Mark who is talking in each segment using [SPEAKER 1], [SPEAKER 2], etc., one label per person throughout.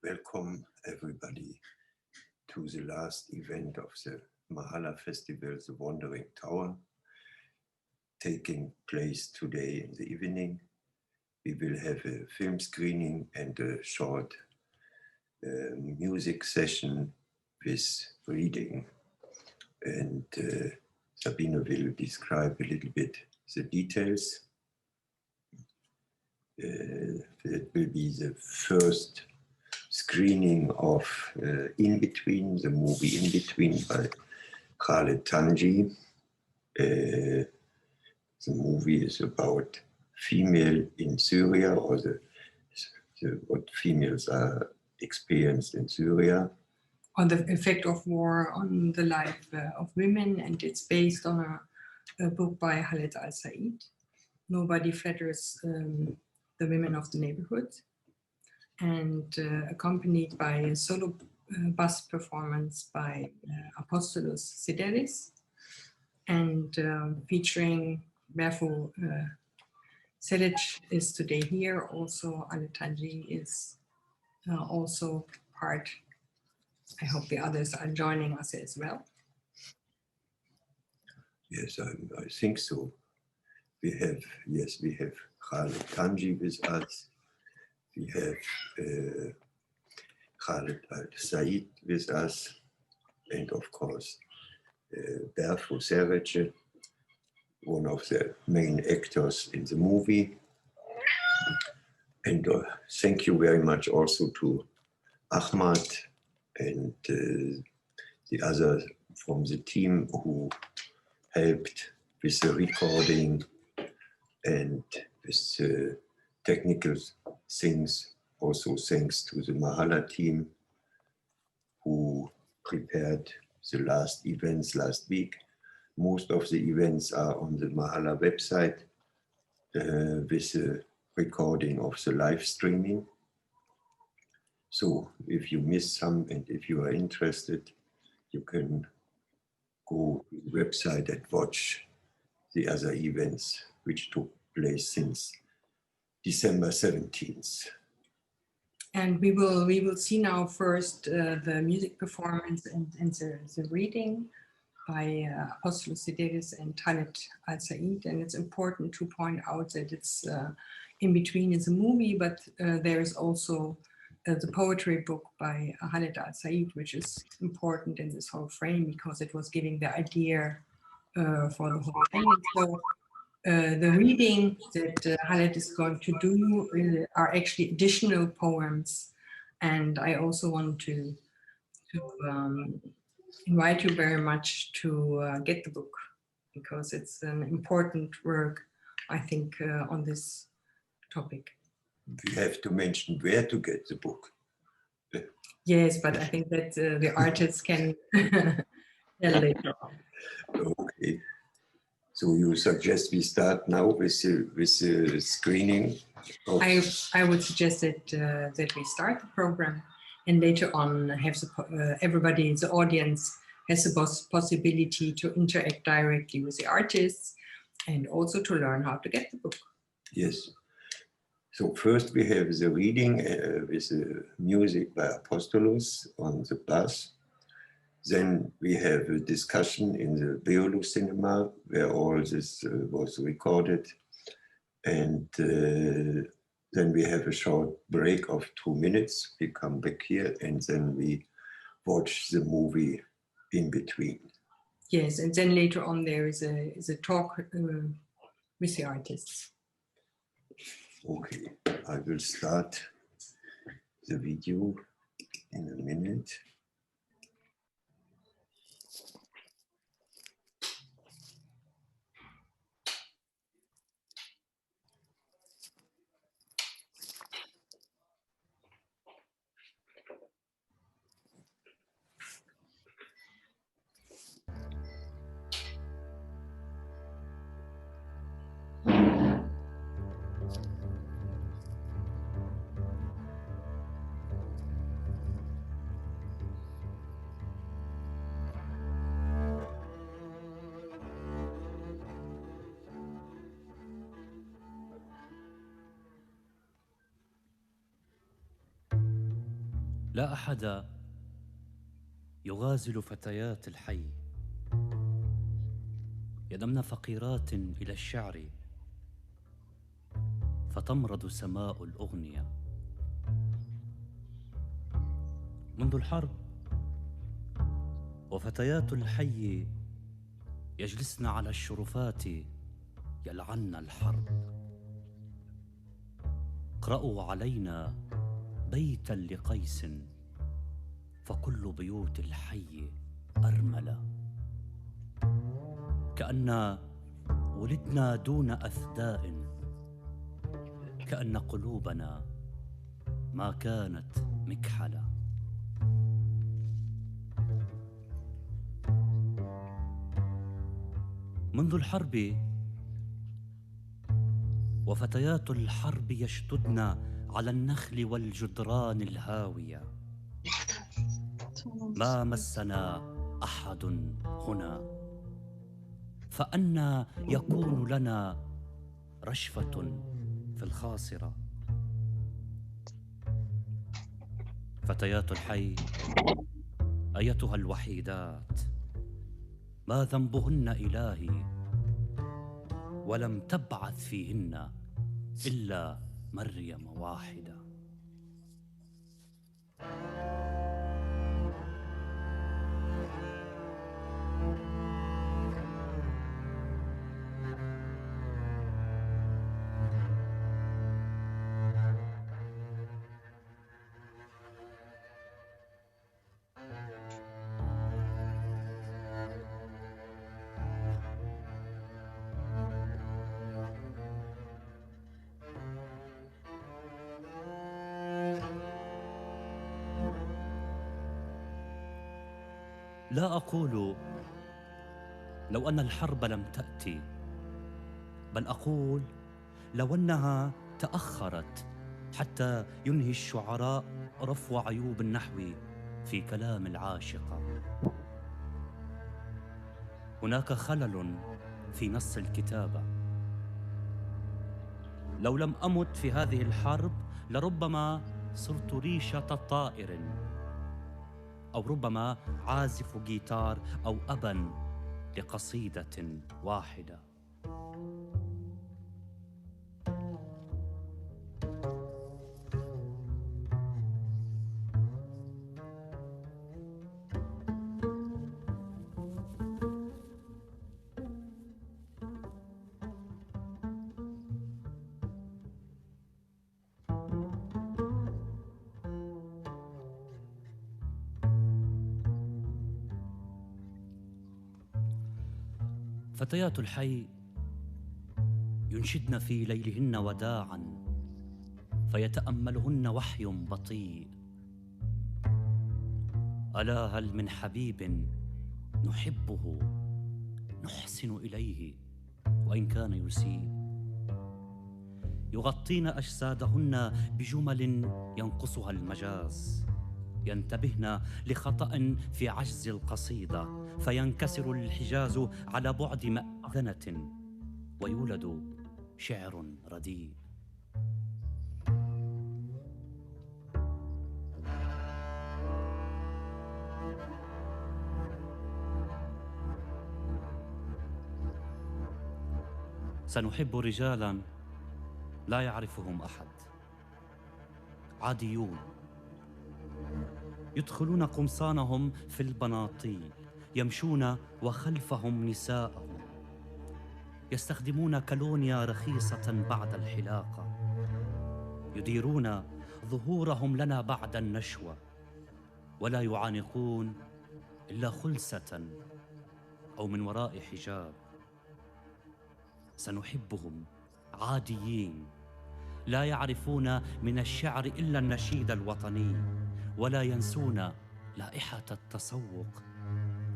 [SPEAKER 1] Welcome everybody to the last event of the Mahalla Festival, the Wandering Tower, taking place today in the evening. We will have a film screening and a short music session with reading. And Sabine will describe a little bit the details. It will be the first screening of In Between, the movie In Between by Khaled Tanji. The movie is about female in Syria, or what females are experienced in Syria.
[SPEAKER 2] On the effect of war on the life of women, and it's based on a book by Khaled al Said, Nobody Flatters the Women of the Neighborhood, and accompanied by a solo bus performance by Apostolos Sideris, and featuring Mahalla Festival is today here. Also, Khaled Tanji is also part. I hope the others are joining us as well.
[SPEAKER 1] Yes, I think so. We have Khaled Tanji with us. We have Khaled al Said with us, and of course Apostolos Sideris, one of the main actors in the movie. And thank you very much also to Ahmad and the others from the team who helped with the recording and with the technical things. Also thanks to the Mahalla team who prepared the last events last week. Most of the events are on the Mahalla website with the recording of the live streaming. So if you miss some and if you are interested, you can go to the website and watch the other events which took place since December 17th.
[SPEAKER 2] And we will see now first the music performance and the reading by Apostolos Sideris and Khaled al Said. And it's important to point out that it's In Between is a movie, but there is also the poetry book by Khaled al Said, which is important in this whole frame because it was giving the idea for the whole thing. So the reading that Khaled is going to do are actually additional poems. And I also want to invite you very much to get the book, because it's an important work, I think, on this topic.
[SPEAKER 1] We have to mention where to get the book.
[SPEAKER 2] Yes, but I think that the artists can tell later on.
[SPEAKER 1] Okay. So you suggest we start now with the screening?
[SPEAKER 2] I would suggest that we start the program, and later on have everybody in the audience has the possibility to interact directly with the artists and also to learn how to get the book.
[SPEAKER 1] Yes. So first we have the reading with the music by Apostolos on the bus. Then we have a discussion in the Beyoğlu cinema where all this was recorded. And then we have a short break of 2 minutes. We come back here and then we watch the movie In Between.
[SPEAKER 2] Yes, and then later on there is a talk with the artists.
[SPEAKER 1] Okay, I will start the video in a minute.
[SPEAKER 3] لا أحد يغازل فتيات الحي، ينمن فقيرات إلى الشعر فتمرض سماء الأغنية. منذ الحرب وفتيات الحي يجلسن على الشرفات يلعن الحرب. اقرأوا علينا بيتا لقيس فكل بيوت الحي أرملة. كأن ولدنا دون أثداء، كأن قلوبنا ما كانت مكحلة. منذ الحرب وفتيات الحرب يشتدن على النخل والجدران الهاوية. ما مسنا أحد هنا، فأنى يكون لنا رشفة في الخاصرة. فتيات الحي أيتها الوحيدات، ما ذنبهن إلهي، ولم تبعث فيهن إلا مريم واحدة. لا أقول لو أن الحرب لم تأتي، بل أقول لو أنها تأخرت حتى ينهي الشعراء رفع عيوب النحو في كلام العاشقة. هناك خلل في نص الكتابة. لو لم أمت في هذه الحرب لربما صرت ريشة طائر، أو ربما عازف جيتار، أو أبا لقصيدة واحدة. فتيات الحي ينشدن في ليلهن وداعا فيتأملهن وحي بطيء. ألا هل من حبيب نحبه نحسن إليه وإن كان يسيء؟ يغطين أجسادهن بجمل ينقصها المجاز، ينتبهن لخطأ في عجز القصيدة فينكسر الحجاز على بعد مأذنة ويولد شعر رديء. سنحب رجالا لا يعرفهم أحد، عاديون يدخلون قمصانهم في البناطيل، يمشون وخلفهم نساءهم، يستخدمون كالونيا رخيصة بعد الحلاقة، يديرون ظهورهم لنا بعد النشوة، ولا يعانقون إلا خلسة أو من وراء حجاب. سنحبهم عاديين لا يعرفون من الشعر إلا النشيد الوطني، ولا ينسون لائحة التسوق.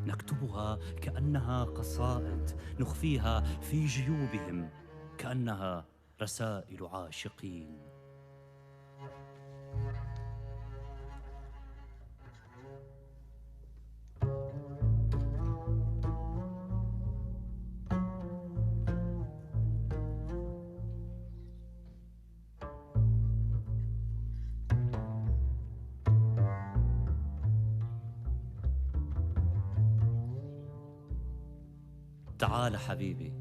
[SPEAKER 3] نكتبها كأنها قصائد نخفيها في جيوبهم كأنها رسائل عاشقين. تعال حبيبي،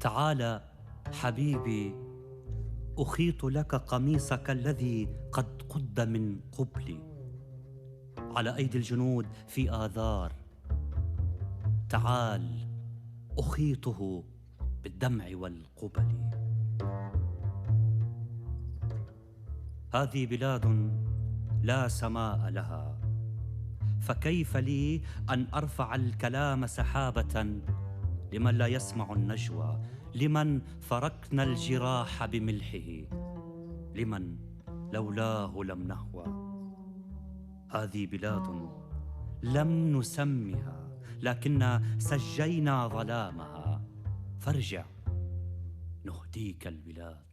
[SPEAKER 3] تعال حبيبي، أخيط لك قميصك الذي قد قد من قبلي على أيدي الجنود في آذار. تعال أخيطه بالدمع والقبل. هذه بلاد لا سماء لها، فكيف لي أن أرفع الكلام سحابة لمن لا يسمع النجوى، لمن فركنا الجراح بملحه، لمن لولاه لم نهوى. هذه بلاد لم نسمها لكن سجينا ظلامها، فارجع نهديك البلاد.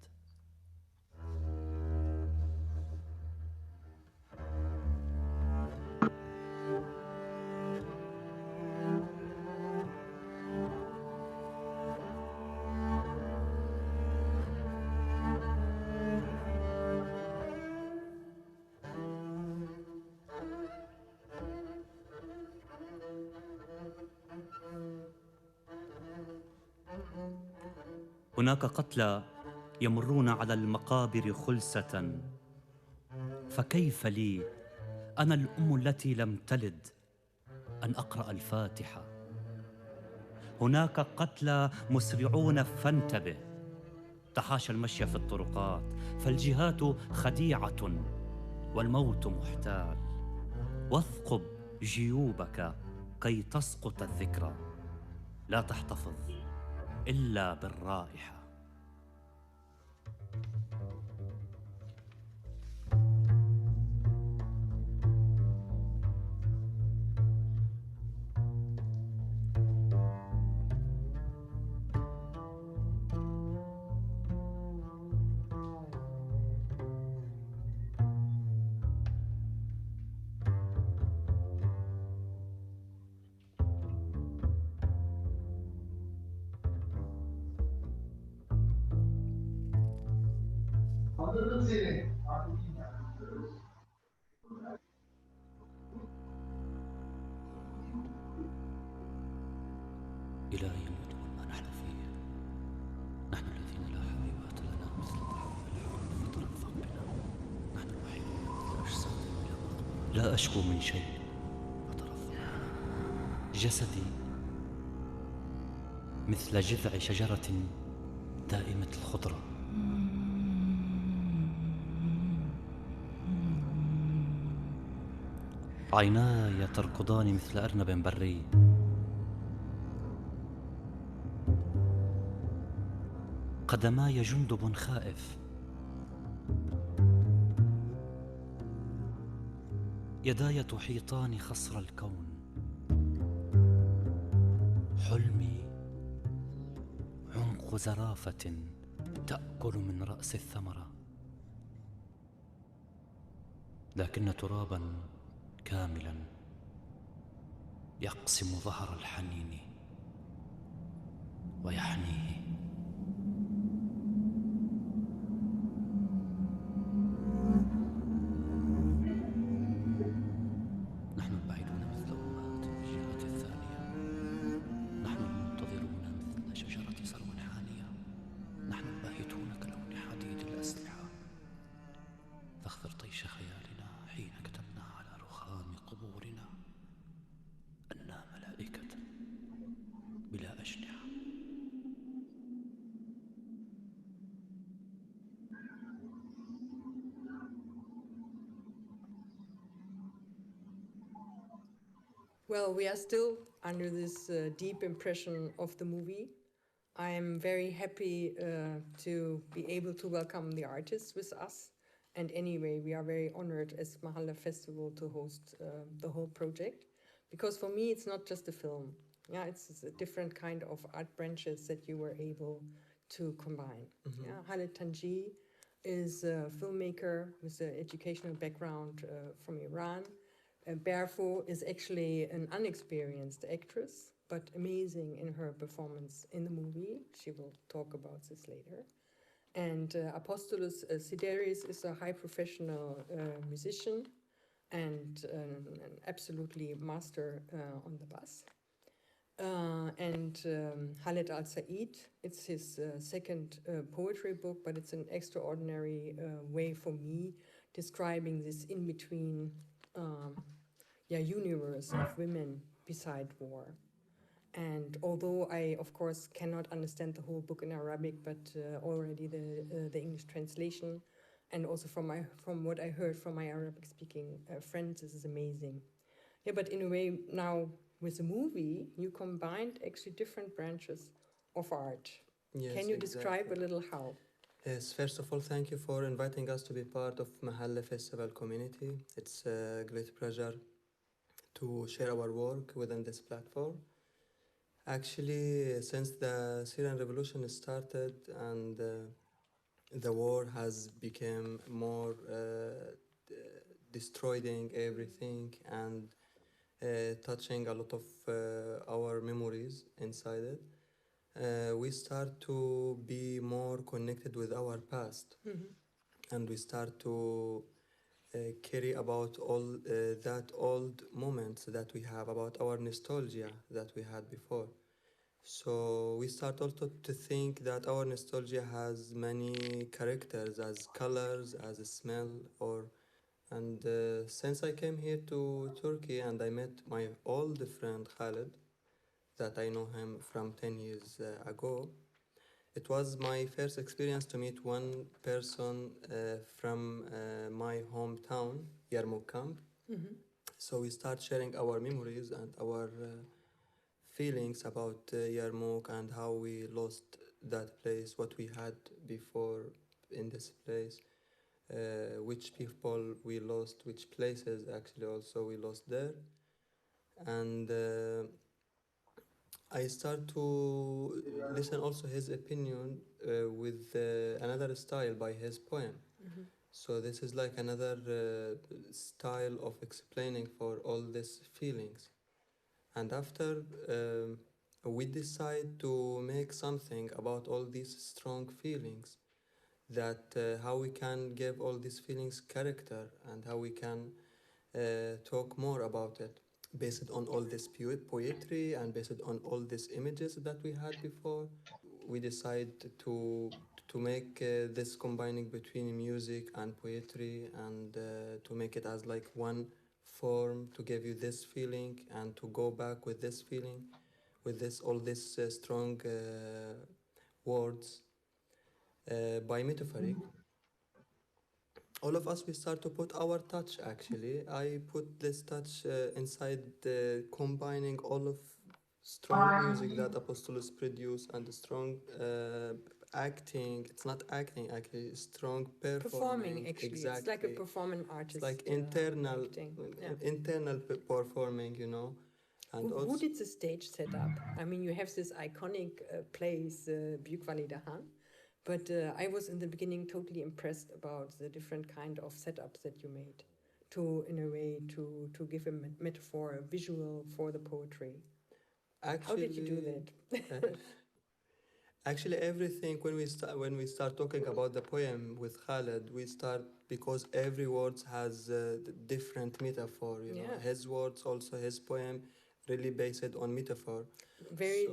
[SPEAKER 3] هناك قتلى يمرون على المقابر خلسة، فكيف لي أنا الأم التي لم تلد أن أقرأ الفاتحة؟ هناك قتلى مسرعون فانتبه، تحاشى المشي في الطرقات، فالجهات خديعة والموت محتال. واثقب جيوبك كي تسقط الذكرى، لا تحتفظ إلا بالرائحة. إلهي المدون ما نحن فيه، نحن الذين لا حبيبات لنا مثل الحب الحب فترفق بنا، نحن الوحيدون مثل أجساد بلا مقبرة، لا أشكو من شيء فترفق. جسدي مثل جذع شجرة دائمة الخضرة، عيناي تركضان مثل أرنب بري، قدماي جندب خائف، يداي تحيطان خصر الكون، حلمي عنق زرافة تأكل من رأس الثمرة، لكن ترابا كاملا يقسم ظهر الحنين ويحنيه. نحن البعيدون مثل أمهات في الجهة الثانية، نحن المنتظرون مثل شجرة سرو حانية، نحن الباهتون كلون حديد الأسلحة، فاغفر طيش خيالنا حين كتبنا على رخام قبورنا أننا ملائكة بلا أجنحة.
[SPEAKER 2] Well, we are still under this deep impression of the movie. I am very happy to be able to welcome the artists with us. And anyway, we are very honored as Mahalla Festival to host the whole project. Because for me, it's not just a film. Yeah, it's a different kind of art branches that you were able to combine. Mm-hmm. Yeah, Khaled Tanji is a filmmaker with an educational background from Iran. Berfo is actually an unexperienced actress, but amazing in her performance in the movie. She will talk about this later. And Apostolos Sideris is a high professional musician and an absolutely master on the bass. Khaled al Said, it's his second poetry book, but it's an extraordinary way for me describing this in-between universe of women beside war. And although I, of course, cannot understand the whole book in Arabic, but already the English translation, and also from what I heard from my Arabic-speaking friends, this is amazing. Yeah, but in a way now with the movie, you combined actually different branches of art.
[SPEAKER 4] Yes,
[SPEAKER 2] Can you describe a little how?
[SPEAKER 4] Yes, first of all, thank you for inviting us to be part of Mahalla Festival community. It's a great pleasure to share our work within this platform. Actually, since the Syrian revolution started and the war has become more destroying everything and touching a lot of our memories inside it, we start to be more connected with our past. And we start to carry about all that old moments that we have, about our nostalgia that we had before. So we start also to think that our nostalgia has many characters, as colors, as a smell, and since I came here to Turkey and I met my old friend Khaled, that I know him from 10 years ago, it was my first experience to meet one person from my hometown, Yarmouk camp. So we start sharing our memories and our feelings about Yarmouk and how we lost that place, what we had before in this place, which people we lost, which places actually also we lost there. And I start to listen also his opinion with another style by his poem. So this is like another style of explaining for all these feelings. And after we decide to make something about all these strong feelings, that how we can give all these feelings character and how we can talk more about it based on all this poetry and based on all these images that we had before. We decide to make this combining between music and poetry and to make it as like one form to give you this feeling and to go back with this feeling, with this all these strong words by metaphoric. All of us, we start to put our touch actually. I put this touch inside combining all of strong music that Apostolos produce and strong acting. It's not acting actually, strong performing.
[SPEAKER 2] Actually.
[SPEAKER 4] Exactly.
[SPEAKER 2] It's like a performing artist.
[SPEAKER 4] It's like internal,
[SPEAKER 2] Yeah.
[SPEAKER 4] internal performing, you know. And
[SPEAKER 2] Who did the stage set up? I mean, you have this iconic place, Beyoğlu Dahan. But I was in the beginning totally impressed about the different kind of setups that you made to, in a way, to give a metaphor, a visual for the poetry.
[SPEAKER 4] Actually,
[SPEAKER 2] how did you do that?
[SPEAKER 4] Actually, everything when we start talking about the poem with Khaled, we start because every word has a different metaphor. You know, his words also his poem really based on metaphor.
[SPEAKER 2] Very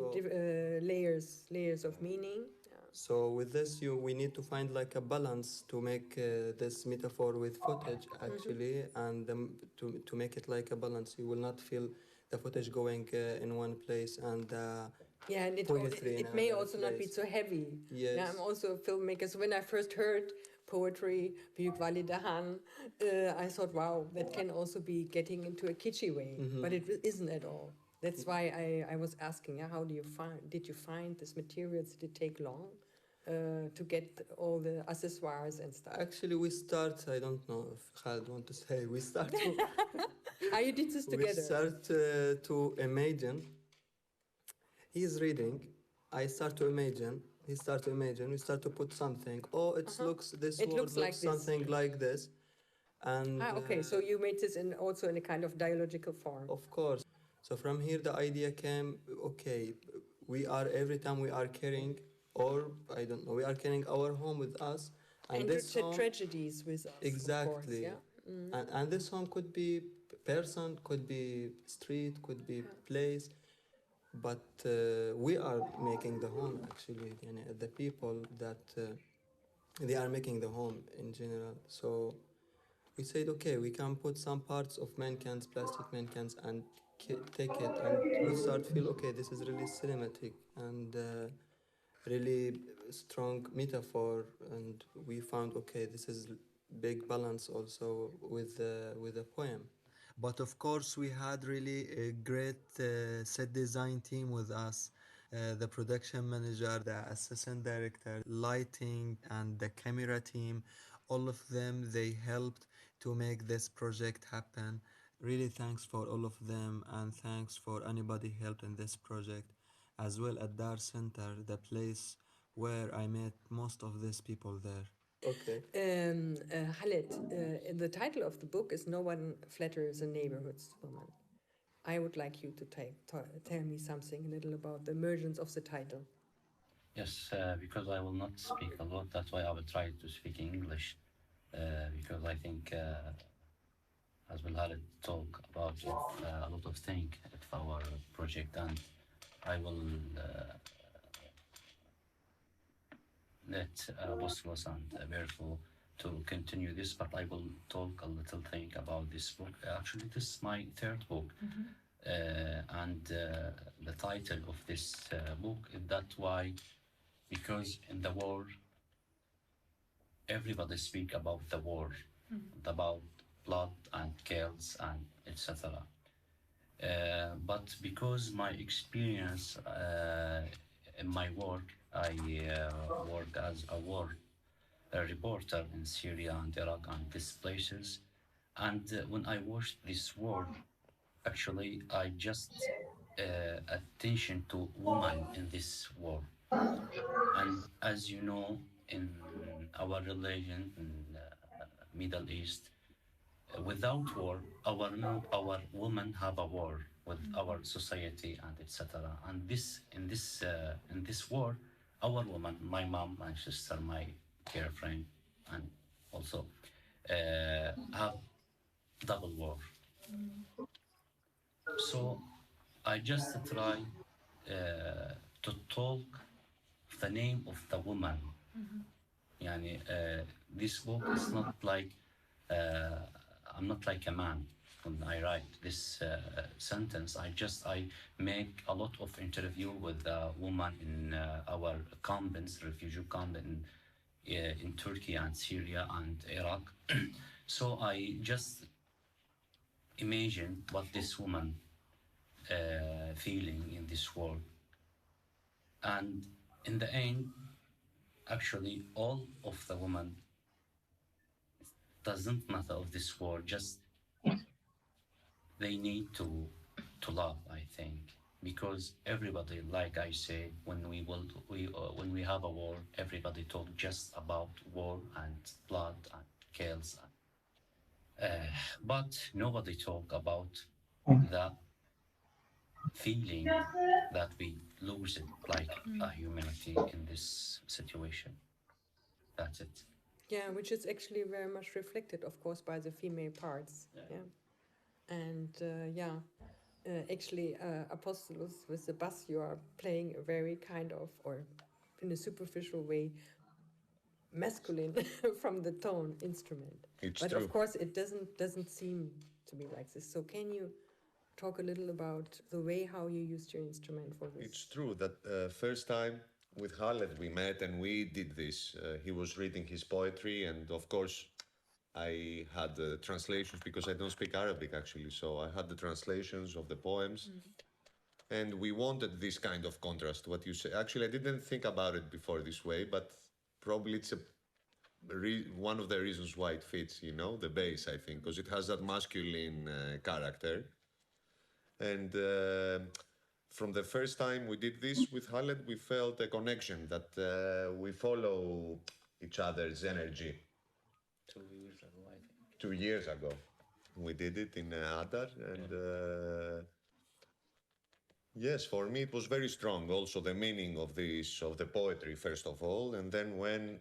[SPEAKER 2] layers of meaning.
[SPEAKER 4] So with this, we need to find like a balance to make this metaphor with footage actually, and to make it like a balance. You will not feel the footage going in one place and
[SPEAKER 2] and it may also not be so heavy.
[SPEAKER 4] Yes.
[SPEAKER 2] Yeah, I'm also a filmmaker. So when I first heard poetry, Beyoğlu Dahan, I thought, wow, that can also be getting into a kitschy way, but it isn't at all. That's why I was asking, how did you find this materials? Did it take long to get all the accessoires and stuff?
[SPEAKER 4] Actually, we start, I don't know if Khaled want to say, we start to...
[SPEAKER 2] you did this together?
[SPEAKER 4] We start to imagine. He is reading, I start to imagine, he starts to imagine, we start to put something. Oh, it looks, this word looks like something like this. And
[SPEAKER 2] okay, so you made this also in a kind of dialogical form.
[SPEAKER 4] Of course. So from here the idea came, okay, we are, every time we are carrying, or we are carrying our home with us.
[SPEAKER 2] And
[SPEAKER 4] this home,
[SPEAKER 2] tragedies with us.
[SPEAKER 4] exactly.
[SPEAKER 2] Of course, yeah.
[SPEAKER 4] And this home could be person, could be street, could be place, but we are making the home actually. يعني the people that they are making the home in general. So we said, okay, we can put some parts of man cans, plastic man cans, and take it, and we start feel okay. This is really cinematic and really strong metaphor, and we found okay, this is big balance also with the poem. But of course, we had really a great set design team with us. The production manager, the assistant director, lighting, and the camera team, all of them, they helped to make this project happen. Really thanks for all of them, and thanks for anybody helped in this project, as well at Dar Center, the place where I met most of these people there. Okay.
[SPEAKER 5] Khaled, the title of the book is No One Flatters a Neighborhood's Woman. I would like you to tell me something a little about the emergence of the title.
[SPEAKER 3] Yes, because I will not speak a lot, that's why I will try to speak in English. Because I think, as well, Khaled talk about it, a lot of things of our project, and I will let Apostolos and Berfo to continue this, but I will talk a little thing about this book. Actually, this is my third book, and the title of this book is that why, because in the war, everybody speak about the war, about blood and kills and etc. But because my experience in my work, I work as a war reporter in Syria and Iraq and these places. And when I watched this war, actually, I just attention to women in this war. And as you know, in our religion, in Middle East, without war, our women have a war with our society and etc. And in this war, our woman, my mom, my sister, my girlfriend, and also have double war. So I just try to talk the name of the woman. Yani, this book is not like I'm not like a man. When I write this sentence, I make a lot of interview with women in our camps, refugee camp in Turkey and Syria and Iraq. So I just imagine what this woman feeling in this world, and in the end, actually, all of the women doesn't matter of this war. Just they need to love, I think, because everybody, like I say, when we have a war, everybody talk just about war and blood and kills, but nobody talk about the feeling that we lose it like a humanity in this situation. That's it.
[SPEAKER 5] Yeah, which is actually very much reflected, of course, by the female parts. Yeah. And actually, Apostolos, with the bass, you are playing a very kind of, or in a superficial way, masculine from the tone instrument. But
[SPEAKER 1] true.
[SPEAKER 5] of course, it doesn't seem to be like this. So can you talk a little about the way how you used your instrument for this?
[SPEAKER 6] It's true that first time with Khaled we met and we did this. He was reading his poetry, and of course I had the translations because I don't speak Arabic actually, so I had the translations of the poems. And we wanted this kind of contrast, what you say. Actually, I didn't think about it before this way, but probably it's one of the reasons why it fits, the bass, I think, because it has that masculine character. And from the first time we did this with Khaled, we felt a connection that we follow each other's energy.
[SPEAKER 3] 2 years ago, I think.
[SPEAKER 6] 2 years ago, we did it in Adar, and yes, for me it was very strong. Also, the meaning of the poetry, first of all, and then when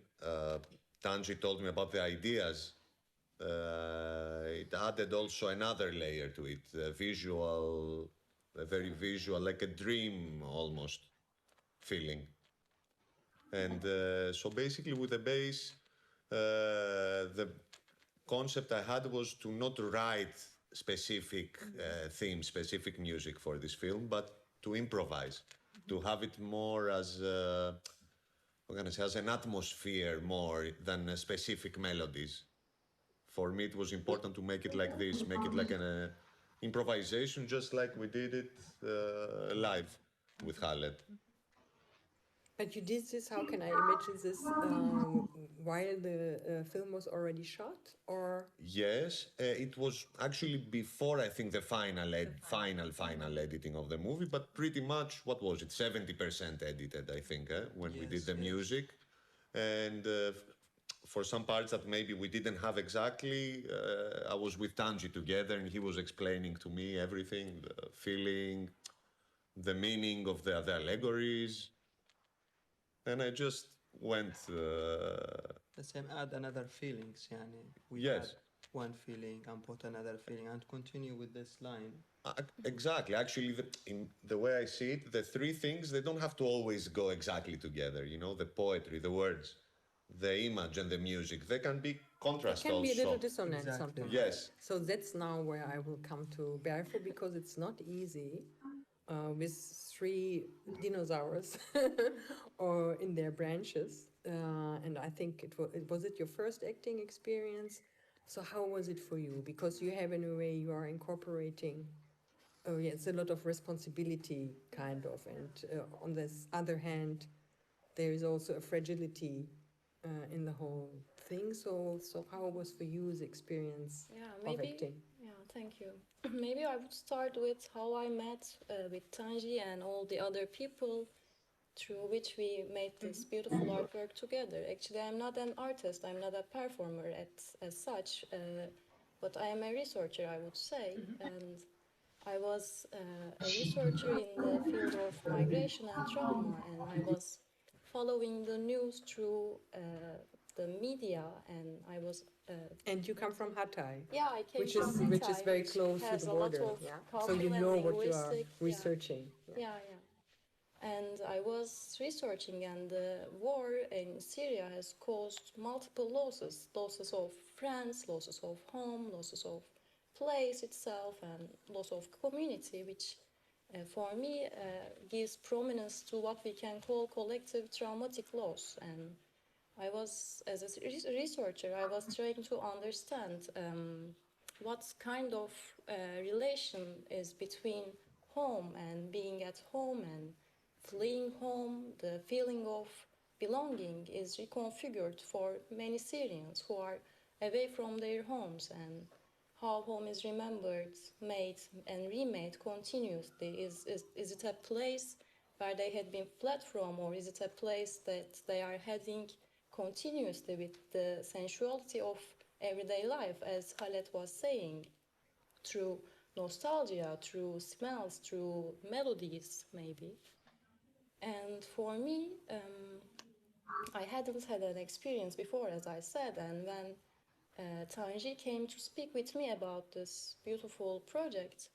[SPEAKER 6] Tanji told me about the ideas it added also another layer to it, a very visual, like a dream almost feeling. And so basically with the bass, the concept I had was to not write specific themes, specific music for this film, but to improvise, to have it more as, what can I say, as an atmosphere more than specific melodies. For me, it was important to make it like this, make it like an improvisation, just like we did it live with Khaled.
[SPEAKER 5] But you did this, how can I imagine this, while the film was already shot, or?
[SPEAKER 6] Yes, it was actually before, I think, the final editing of the movie, but pretty much, what was it, 70% edited, I think, when we did the music. And for some parts that maybe we didn't have exactly, I was with Tanji together and he was explaining to me everything, the feeling, the meaning of the allegories. And I just went...
[SPEAKER 4] The same, add another feelings, yani. We
[SPEAKER 6] Yes.
[SPEAKER 4] add one feeling and put another feeling and continue with this line.
[SPEAKER 6] Exactly. Actually, in the way I see it, the three things, they don't have to always go exactly together. You know, the poetry, the words, the image and the music. They can be contrast
[SPEAKER 5] It can
[SPEAKER 6] also.
[SPEAKER 5] be a little dissonant
[SPEAKER 4] Exactly.
[SPEAKER 5] sometimes.
[SPEAKER 6] Yes.
[SPEAKER 5] So that's now where I will come to Barefoot, because it's not easy with three dinosaurs or in their branches. And I think was it your first acting experience? So how was it for you? Because you have, in a way, you are incorporating, oh yeah, it's a lot of responsibility, kind of. And on this other hand, there is also a fragility in the whole thing. So how was for you the experience of acting?
[SPEAKER 7] Yeah, thank you. Maybe I would start with how I met with Tanji and all the other people through which we made this beautiful artwork together. Actually, I'm not an artist, I'm not a performer as such, but I am a researcher, I would say. And I was a researcher in the field of migration and trauma, and I was following the news through the media, and I was...
[SPEAKER 5] And you come from Hatay,
[SPEAKER 7] yeah, I came
[SPEAKER 5] which
[SPEAKER 7] from
[SPEAKER 5] is
[SPEAKER 7] Hatay,
[SPEAKER 5] very
[SPEAKER 7] which
[SPEAKER 5] close to
[SPEAKER 7] has
[SPEAKER 5] the
[SPEAKER 7] a lot
[SPEAKER 5] border.
[SPEAKER 7] of
[SPEAKER 5] So you
[SPEAKER 7] cultural
[SPEAKER 5] know
[SPEAKER 7] and
[SPEAKER 5] what you are
[SPEAKER 7] linguistic,
[SPEAKER 5] researching.
[SPEAKER 7] yeah. And I was researching, and the war in Syria has caused multiple losses of friends, losses of home, losses of place itself, and loss of community, which for me gives prominence to what we can call collective traumatic loss. And I was, as a researcher, I was trying to understand what kind of relation is between home and being at home and fleeing home. The feeling of belonging is reconfigured for many Syrians who are away from their homes, and how home is remembered, made, and remade continuously. Is it a place where they had been fled from, or is it a place that they are heading continuously with the sensuality of everyday life, as Khaled was saying, through nostalgia, through smells, through melodies, maybe. And for me, I hadn't had an experience before, as I said, and when Tanji came to speak with me about this beautiful project,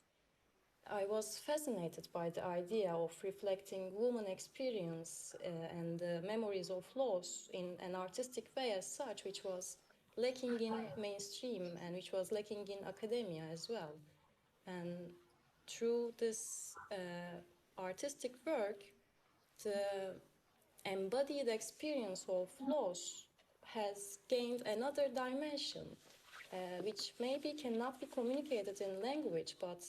[SPEAKER 7] I was fascinated by the idea of reflecting woman experience and the memories of loss in an artistic way as such, which was lacking in mainstream and which was lacking in academia as well. And through this artistic work, the embodied experience of loss has gained another dimension, which maybe cannot be communicated in language, but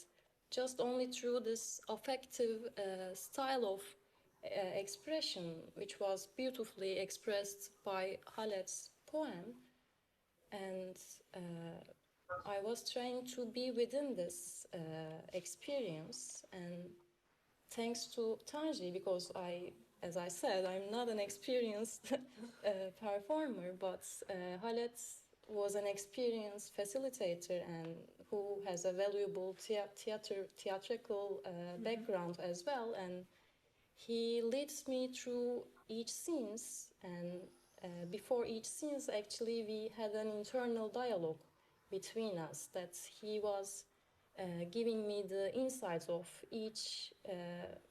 [SPEAKER 7] just only through this affective style of expression, which was beautifully expressed by Khaled's poem. And I was trying to be within this experience, and thanks to Tanji, because as I said, I'm not an experienced performer, but Khaled was an experienced facilitator and who has a valuable theatrical background as well. And he leads me through each scenes, and before each scenes, actually, we had an internal dialogue between us, that he was giving me the insights of each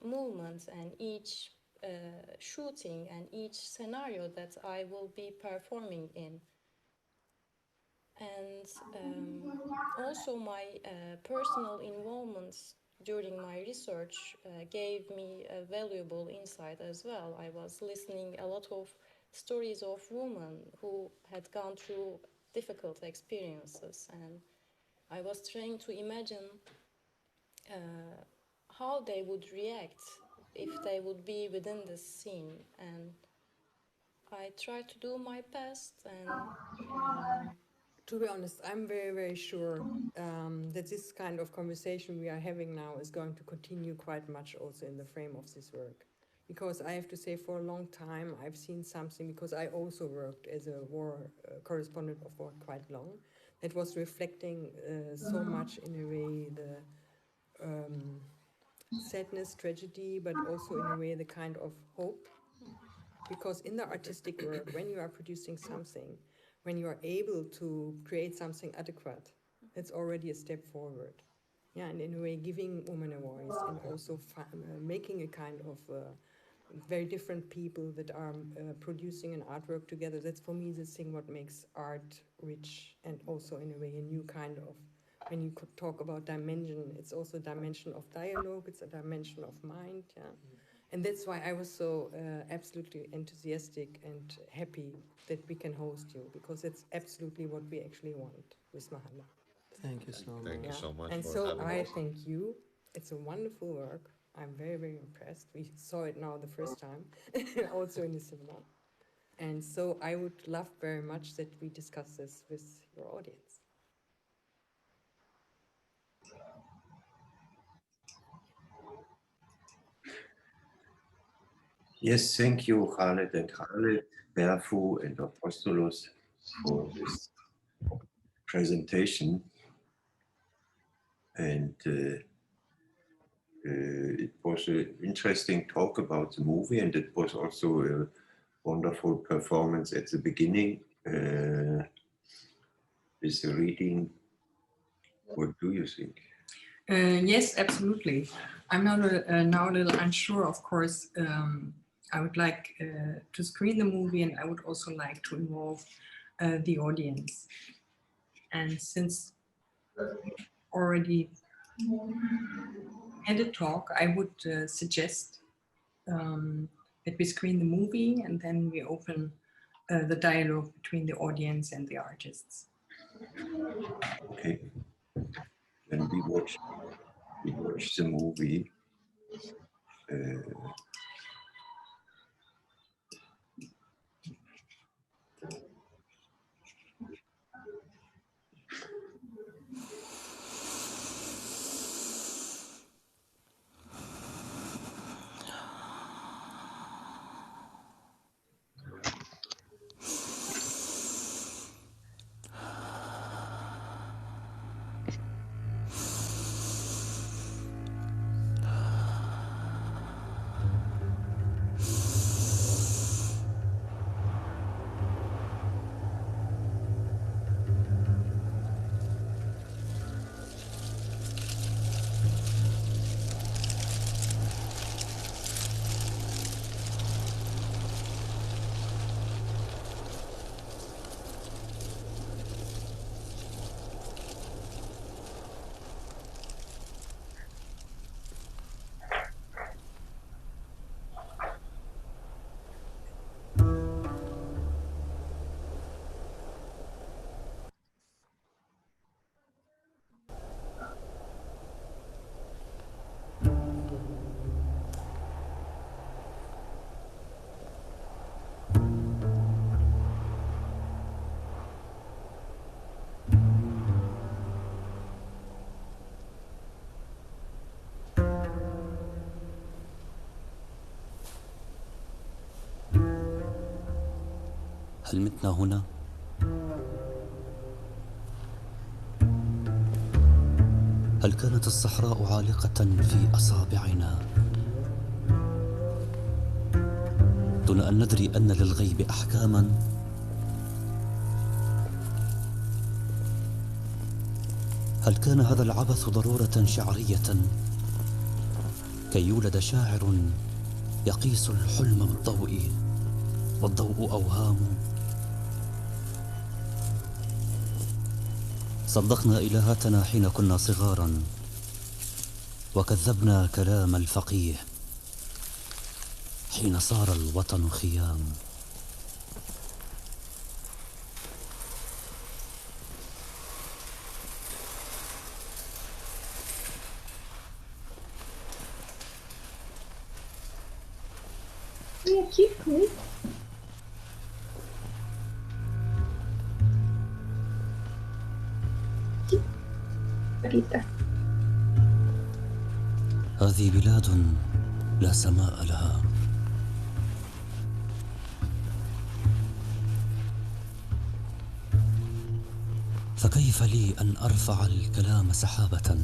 [SPEAKER 7] movement and each shooting and each scenario that I will be performing in. And also my personal involvement during my research gave me a valuable insight as well. I was listening a lot of stories of women who had gone through difficult experiences, and I was trying to imagine how they would react if they would be within this scene, and I tried to do my best. And
[SPEAKER 5] To be honest, I'm very, very sure that this kind of conversation we are having now is going to continue quite much also in the frame of this work. Because I have to say, for a long time, I've seen something, because I also worked as a war correspondent of war quite long, that was reflecting so much in a way the sadness, tragedy, but also in a way the kind of hope. Because in the artistic work, when you are producing something, when you are able to create something adequate, it's already a step forward. Yeah, and in a way giving women a voice, and also making a kind of very different people that are producing an artwork together. That's for me the thing what makes art rich, and also in a way a new kind of, when you could talk about dimension, it's also a dimension of dialogue, it's a dimension of mind, yeah. And that's why I was so absolutely enthusiastic and happy that we can host you, because it's absolutely what we actually want with Mahalla.
[SPEAKER 4] Thank you so much.
[SPEAKER 6] Thank you so much
[SPEAKER 5] And
[SPEAKER 6] for
[SPEAKER 5] so
[SPEAKER 6] having
[SPEAKER 5] I
[SPEAKER 6] us.
[SPEAKER 5] thank you. It's a wonderful work. I'm very, very impressed. We saw it now the first time, also in the cinema. And so I would love very much that we discuss this with your audience.
[SPEAKER 1] Yes, thank you, Khaled and Khaled, Berfu and Apostolos, for this presentation. And it was an interesting talk about the movie, and it was also a wonderful performance at the beginning with the reading. What do you think?
[SPEAKER 2] Yes, absolutely. I'm now a little unsure, of course. I would like to screen the movie, and I would also like to involve the audience. And since already had a talk, I would suggest that we screen the movie, and then we open the dialogue between the audience and the artists.
[SPEAKER 1] Okay. Then we watch the movie.
[SPEAKER 3] هل متنا هنا؟ هل كانت الصحراء عالقة في أصابعنا دون أن ندري أن للغيب أحكاما؟ هل كان هذا العبث ضرورة شعرية كي يولد شاعر يقيس الحلم بالضوء والضوء أوهام؟ صدقنا إلهاتنا حين كنا صغارا وكذبنا كلام الفقيه حين صار الوطن خيام. هذه بلاد لا سماء لها، فكيف لي أن أرفع الكلام سحابة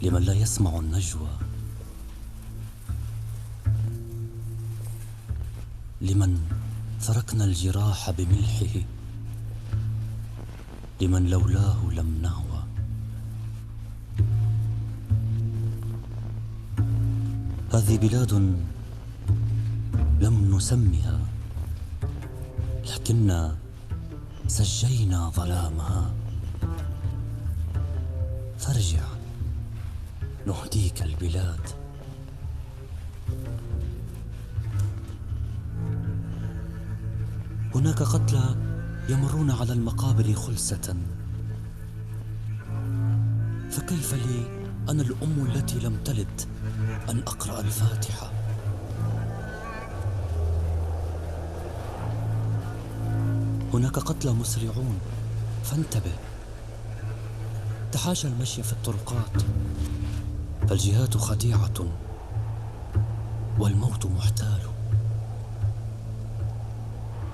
[SPEAKER 3] لمن لا يسمع النجوى، لمن تركنا الجراح بملحه، لمن لولاه لم نهوى. هذه بلاد لم نسمها لكننا سجينا ظلامها، فارجع نهديك البلاد. هناك قتلى يمرون على المقابر خلسة، فكيف لي أنا الأم التي لم تلد أن أقرأ الفاتحة؟ هناك قتلى مسرعون، فانتبه، تحاشى المشي في الطرقات، فالجهات خديعة والموت محتال.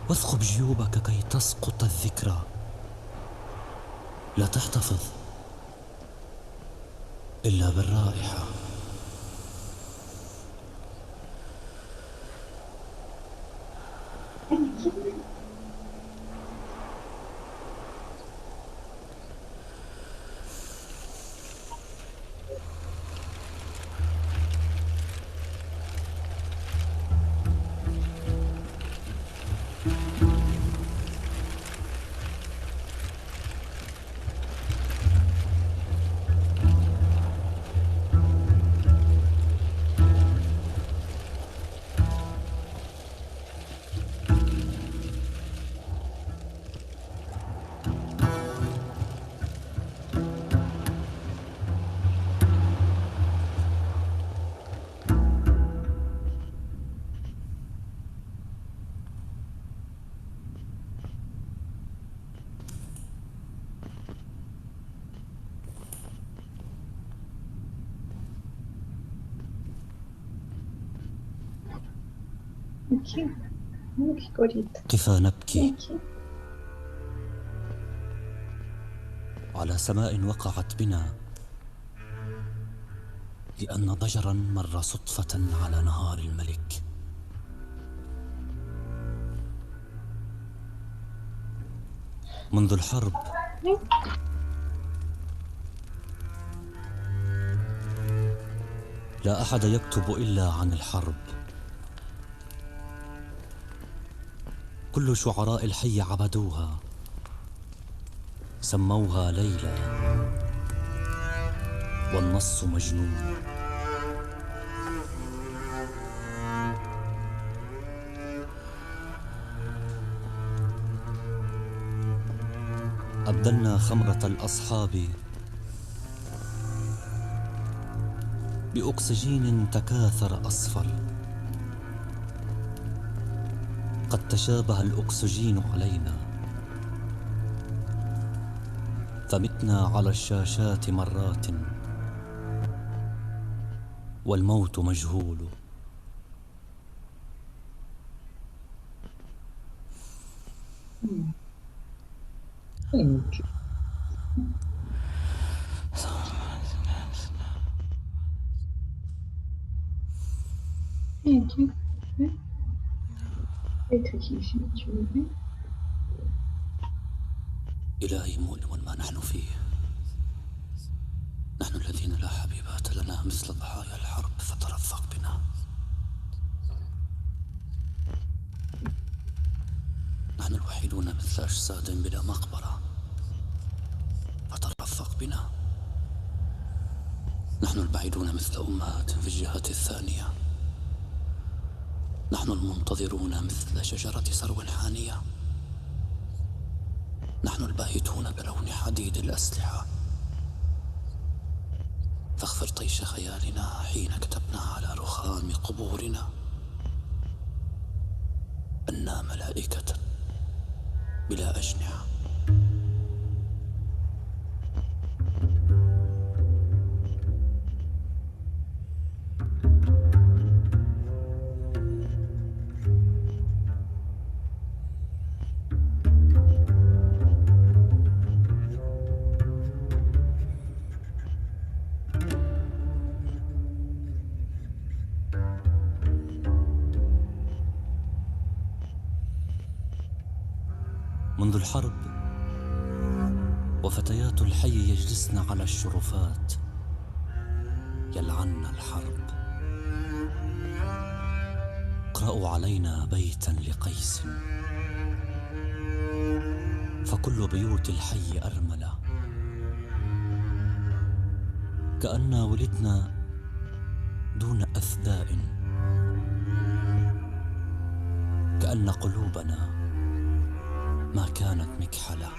[SPEAKER 3] واثقب جيوبك كي تسقط الذكرى، لا تحتفظ إلا بالرائحة. قفا نبكي على سماء وقعت بنا، لأن ضجرا مر صدفة على نهار الملك. منذ الحرب لا أحد يكتب إلا عن الحرب. كل شعراء الحي عبدوها، سموها ليلى والنص مجنون. أبدلنا خمرة الأصحاب بأكسجين تكاثر أصفر. قد تشابه الأكسجين علينا، فمتنا على الشاشات مرات والموت مجهول. إلهي مؤلم ما نحن فيه. نحن الذين لا حبيبات لنا مثل ضحايا الحرب فترفق بنا. نحن الوحيدون مثل أجساد بلا مقبرة فترفق بنا. نحن البعيدون مثل أمهات في الجهة الثانية. نحن المنتظرون مثل شجرة سرو حانية. نحن الباهتون بلون حديد الأسلحة. فاغفر طيش خيالنا حين كتبنا على رخام قبورنا أنا ملائكة بلا أجنحة. منذ الحرب وفتيات الحي يجلسن على الشرفات يلعن الحرب. اقرأوا علينا بيتا لقيس فكل بيوت الحي أرملة. كأننا ولدنا دون أثداء. كأن قلوبنا ما كانت مكحلة.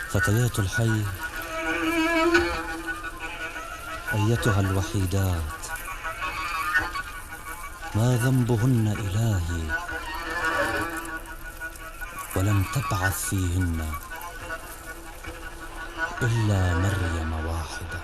[SPEAKER 3] فتيات الحي أيتها الوحيدات ما ذنبهن إلهي ولم تبعث فيهن إلا مريم واحدة.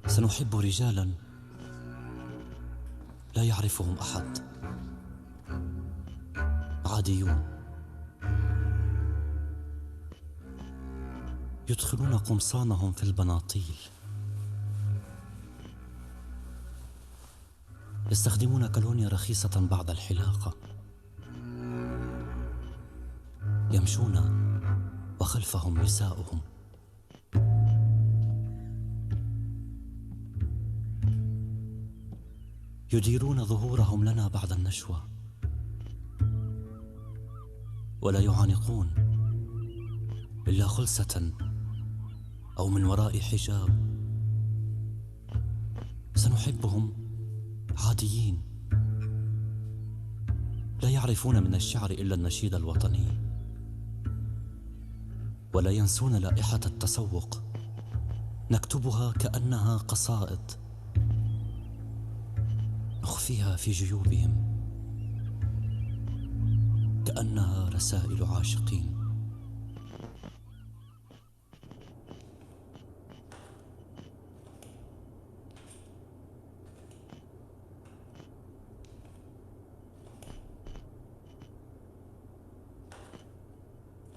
[SPEAKER 3] سنحب رجالا لا يعرفهم أحد، عاديون يدخلون قمصانهم في البناطيل، يستخدمون كالونيا رخيصة بعد الحلاقة، يمشون وخلفهم نساؤهم. يديرون ظهورهم لنا بعد النشوة ولا يعانقون إلا خلسة أو من وراء حجاب. سنحبهم عاديين لا يعرفون من الشعر إلا النشيد الوطني ولا ينسون لائحة التسوق، نكتبها كأنها قصائد نخفيها في جيوبهم كأنها رسائل عاشقين.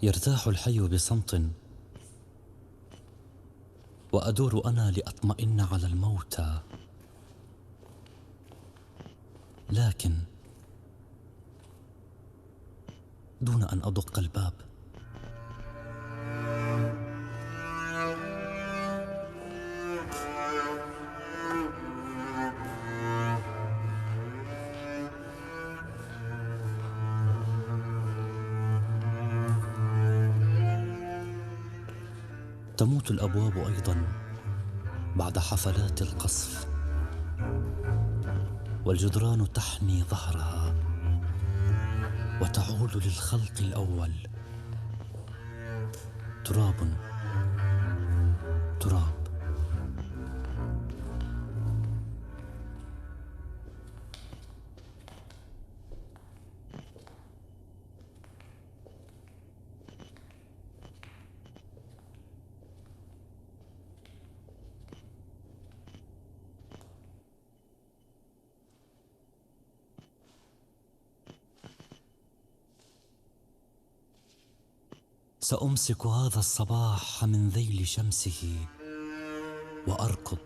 [SPEAKER 3] يرتاح الحي بصمت وأدور أنا لأطمئن على الموتى، لكن دون أن أدق الباب. تموت الأبواب أيضا بعد حفلات القصف، والجدران تحني ظهرها وتعود للخلق الأول. تراب تراب. سأمسك هذا الصباح من ذيل شمسه وأركض.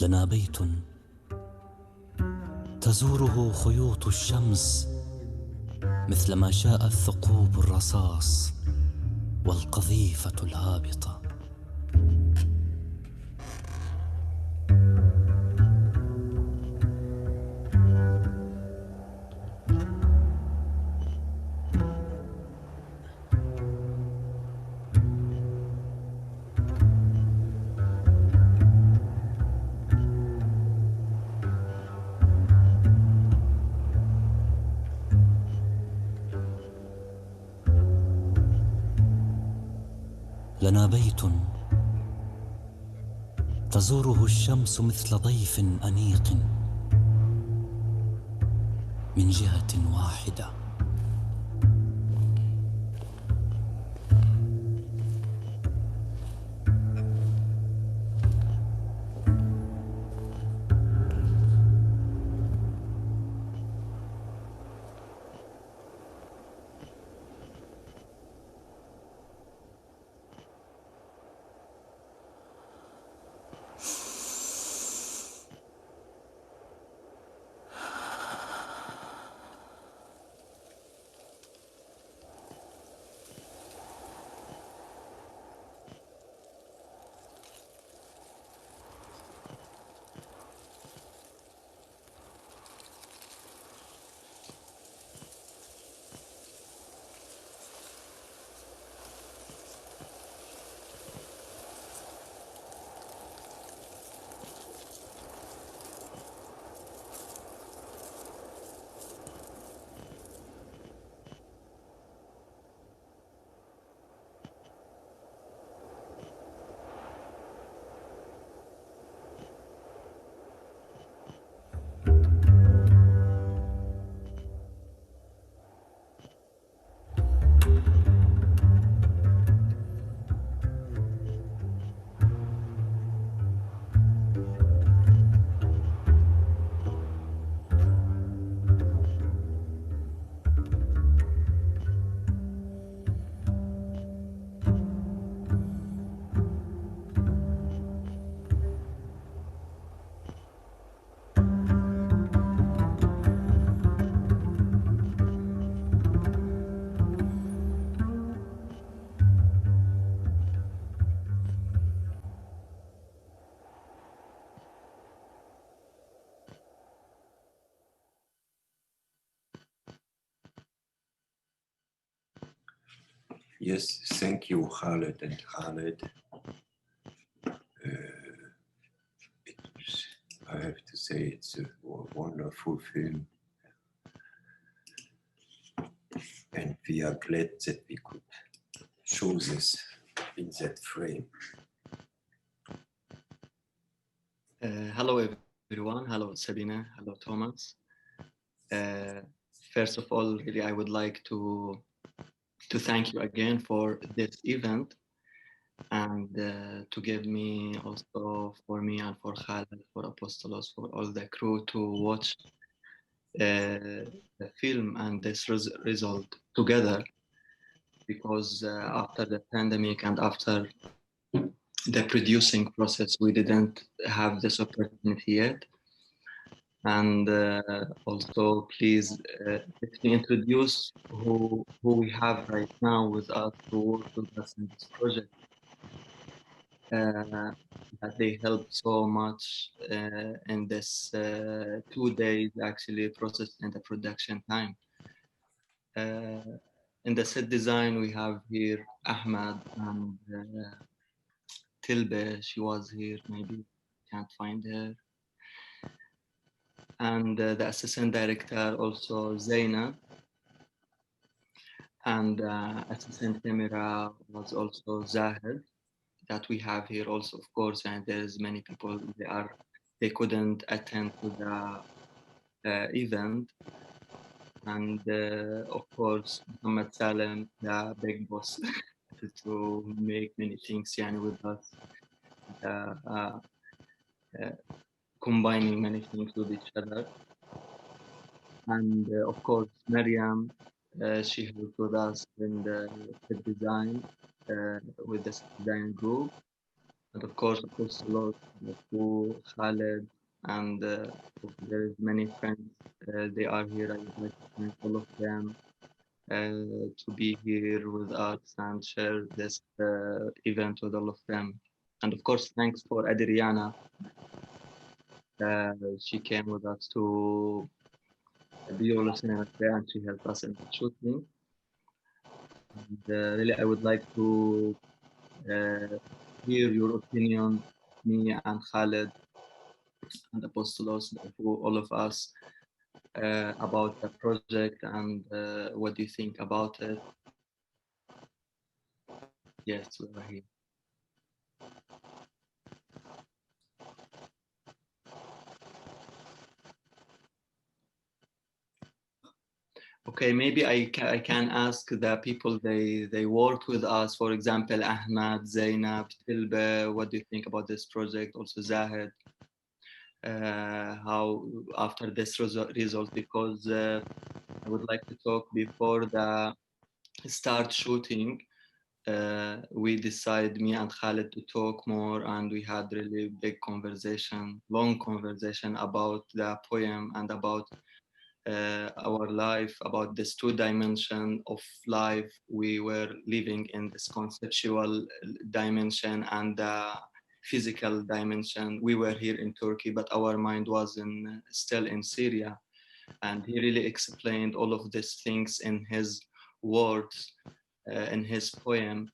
[SPEAKER 3] لنا بيت تزوره خيوط الشمس مثل ما شاء الثقوب الرصاص والقذيفة الهابطة. لنا بيت تزوره الشمس مثل ضيف أنيق من جهة واحدة.
[SPEAKER 1] Yes, thank you, Khaled and Khaled. I have to say it's a wonderful film. And we are glad that we could show this in that frame.
[SPEAKER 8] Hello everyone, hello Sabina, hello Thomas. First of all, really I would like to thank you again for this event and to give me also for me and for Khaled, for Apostolos, for all the crew to watch the film and this result together, because after the pandemic and after the producing process. We didn't have this opportunity yet. And also, please let me introduce who we have right now with us, who work with us in this project. That they helped so much in this 2 days actually process and the production time. In the set design, we have here Ahmad and Tilbe. She was here, maybe can't find her. And the assistant director also Zaina. And assistant camera was also Zahid, that we have here also, of course. And there's many people, they couldn't attend to the event. And of course, Muhammad Salem, the big boss, to make many things with us, combining many things with each other. And of course, Maryam, she helped with us in the design with the design group. And of course, Apostolos, Khaled, and there is many friends. They are here. I would like to thank all of them to be here with us and share this event with all of them. And of course, thanks for Adriana. She came with us to Beyoğlu Sineması and she helped us in the shooting. And really, I would like to hear your opinion, me and Khaled and Apostolos, all of us, about the project and what do you think about it? Yes, we are here. Okay, maybe I can ask the people they worked with us, for example, Ahmad, Zainab, Tilbe, what do you think about this project? Also Zahid, how after this result, because I would like to talk before the start shooting. We decided, me and Khaled, to talk more, and we had really big conversation, long conversation about the poem and about our life, about this 2 dimension of life. We were living in this conceptual dimension and the physical dimension. We were here in Turkey, but our mind was still in Syria. And he really explained all of these things in his words, in his poem.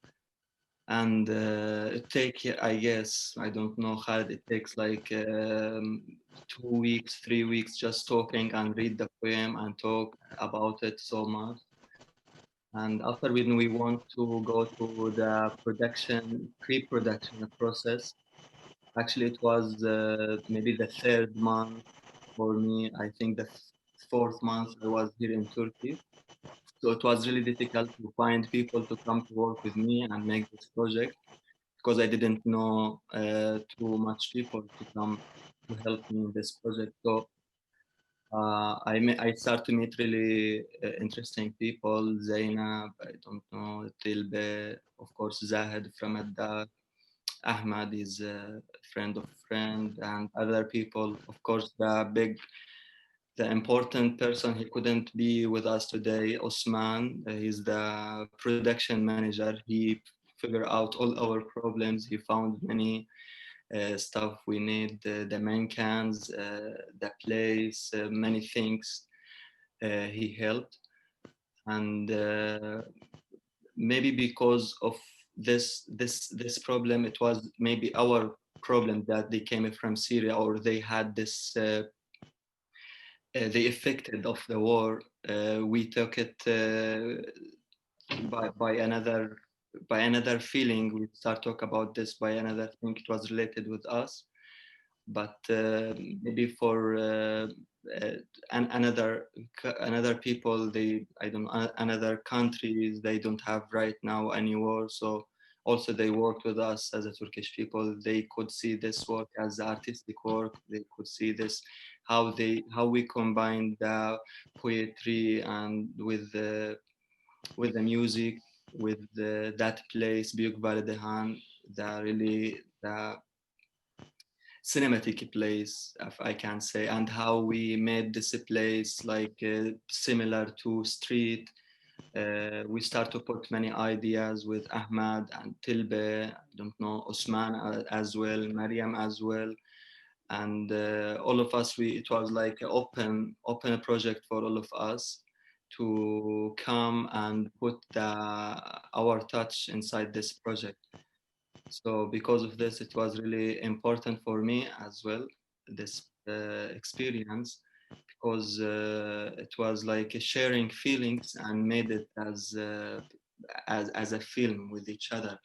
[SPEAKER 8] And it takes, I guess, I don't know, Khaled, it takes like 2 weeks, 3 weeks just talking and read the poem and talk about it so much. And after when we want to go to the pre-production process, actually it was maybe the 3rd month for me. I think the 4th month I was here in Turkey. So it was really difficult to find people to come to work with me and make this project, because I didn't know too much people to come to help me in this project. So I started to meet really interesting people. Zainab, I don't know, Tilbe, of course, Zahid from Addar, Ahmad is a friend of friend, and other people. Of course, the important person, he couldn't be with us today, Osman. He's the production manager. He figured out all our problems. He found many stuff we need, the main cans, the place, many things he helped. And maybe because of this problem, it was maybe our problem that they came from Syria, or they had this the effect of the war. We took it by another feeling. We start talk about this by another thing. It was related with us, but maybe for another people, another countries, they don't have right now any war. So also they worked with us as a Turkish people. They could see this work as artistic work. They could see this how we combine the poetry and with the music, with that place, Büyük Validehan. the cinematic place, if I can say, and how we made this place like similar to street. We start to put many ideas with Ahmad and Tilbe, I don't know, Osman as well, Mariam as well. And all of us, it was like an open project for all of us to come and put our touch inside this project. So because of this, it was really important for me as well, this experience, because it was like sharing feelings and made it as a film with each other.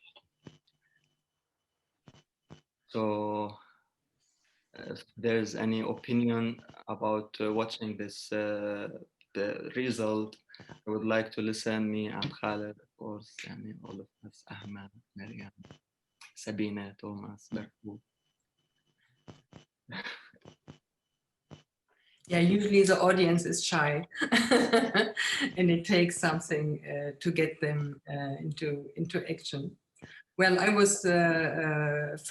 [SPEAKER 8] So if there's any opinion about watching this the result, I would like to listen, me and Khaled, of course, and all of us, Ahmed, Mariam, Sabina, Thomas, Berfu.
[SPEAKER 2] Yeah, usually the audience is shy, and it takes something to get them into action. Well, I was